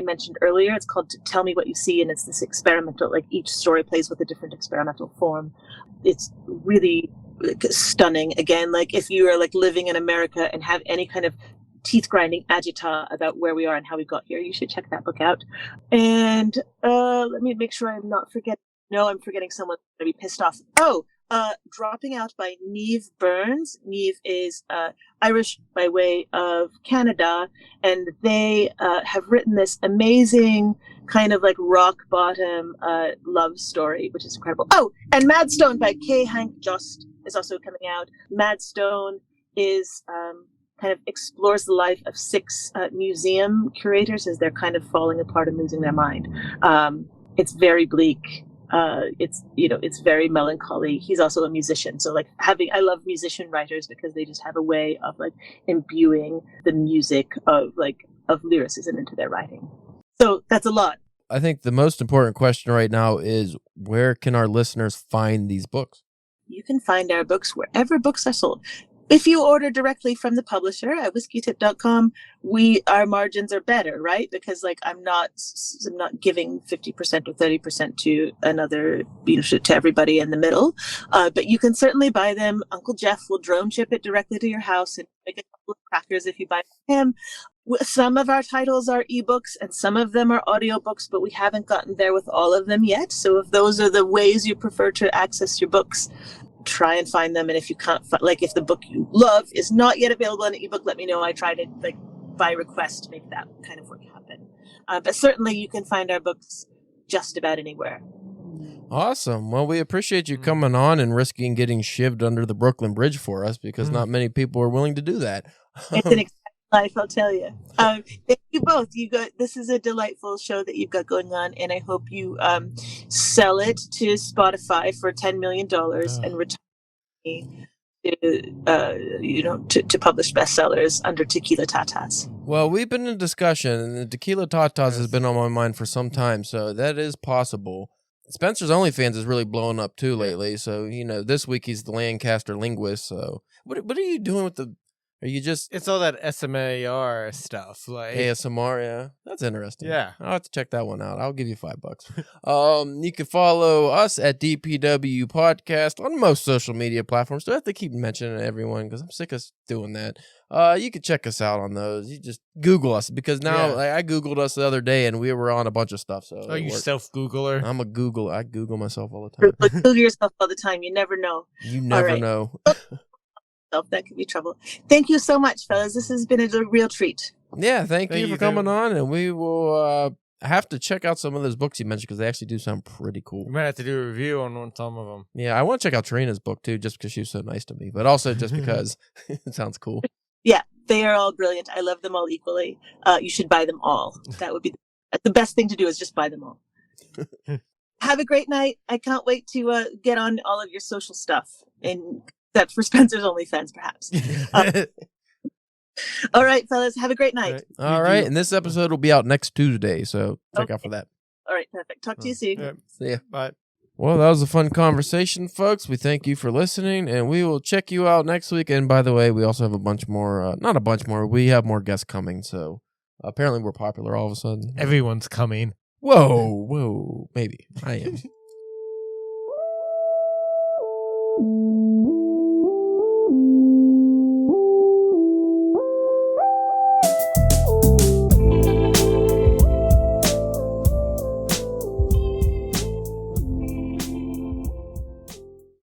B: mentioned earlier, it's called Tell Me What You See, and it's this experimental, like each story plays with a different experimental form. It's really stunning. Again, like if you are like living in America and have any kind of teeth grinding agita about where we are and how we got here, you should check that book out. And let me make sure I'm not forgetting. No, I'm forgetting someone to be pissed off. Dropping Out by Niamh Burns. Niamh is Irish by way of Canada, and they have written this amazing kind of like rock bottom love story, which is incredible. Oh, and Madstone by Kay Hank Just is also coming out. Madstone is kind of explores the life of 6 museum curators as they're kind of falling apart and losing their mind. It's very bleak. It's very melancholy. He's also a musician. So like I love musician writers because they just have a way of like imbuing the music of lyricism into their writing. So that's a lot.
A: I think the most important question right now is where can our listeners find these books?
B: You can find our books wherever books are sold. If you order directly from the publisher at whiskeytit.com, our margins are better, right? Because like I'm not giving 50% or 30% to another, to everybody in the middle. But you can certainly buy them. Uncle Jeff will drone ship it directly to your house and make a couple of crackers if you buy him. Some of our titles are ebooks and some of them are audiobooks, but we haven't gotten there with all of them yet. So if those are the ways you prefer to access your books, try and find them. And if you can't, if the book you love is not yet available in an ebook, let me know. I try to by request to make that kind of work happen. But certainly you can find our books just about anywhere.
A: Awesome. Well, we appreciate you coming on and risking getting shivved under the Brooklyn Bridge for us because not many people are willing to do that.
B: It's an exciting life, I'll tell you. Thank you both. This is a delightful show that you've got going on, and I hope you sell it to Spotify for $10 million and return me to publish bestsellers under Tequila Tatas.
A: Well, we've been in discussion, and the Tequila Tatas has been on my mind for some time, so that is possible. Spencer's OnlyFans is really blowing up too lately, so this week he's the Lancaster linguist. So what are you doing with the? Are you just?
C: It's all that SMAR stuff, like
A: ASMR. Yeah, that's interesting.
C: Yeah,
A: I'll have to check that one out. I'll give you $5. You can follow us at DPW Podcast on most social media platforms. Do I have to keep mentioning everyone because I'm sick of doing that. You can check us out on those. You just Google us because now I Googled us the other day and we were on a bunch of stuff. So
C: you self-Googler?
A: I'm a Google. I Google myself all the time.
B: Google yourself all the time. You never know.
A: You never know.
B: That could be trouble. Thank you so much, fellas. This has been a real treat.
A: Yeah, thank you for coming on, and we will have to check out some of those books you mentioned because they actually do sound pretty cool.
C: We might have to do a review on some of them.
A: Yeah, I want to check out Tarina's book too, just because she was so nice to me, but also just because it sounds cool.
B: Yeah, They are all brilliant. I love them all equally. You should buy them all. That would be the best thing to do, is just buy them all. Have a great night. I can't wait to get on all of your social stuff, except for Spencer's OnlyFans, perhaps. All right, fellas. Have a great night.
A: All right. And this episode will be out next Tuesday, so check out for that.
B: All right, perfect. Talk to you soon.
C: Yeah.
A: See ya.
C: Bye.
A: Well, that was a fun conversation, folks. We thank you for listening, and we will check you out next week. And by the way, we also have a bunch more, not a bunch more, we have more guests coming. So apparently we're popular all of a sudden.
C: Everyone's coming.
A: Whoa, maybe. I am.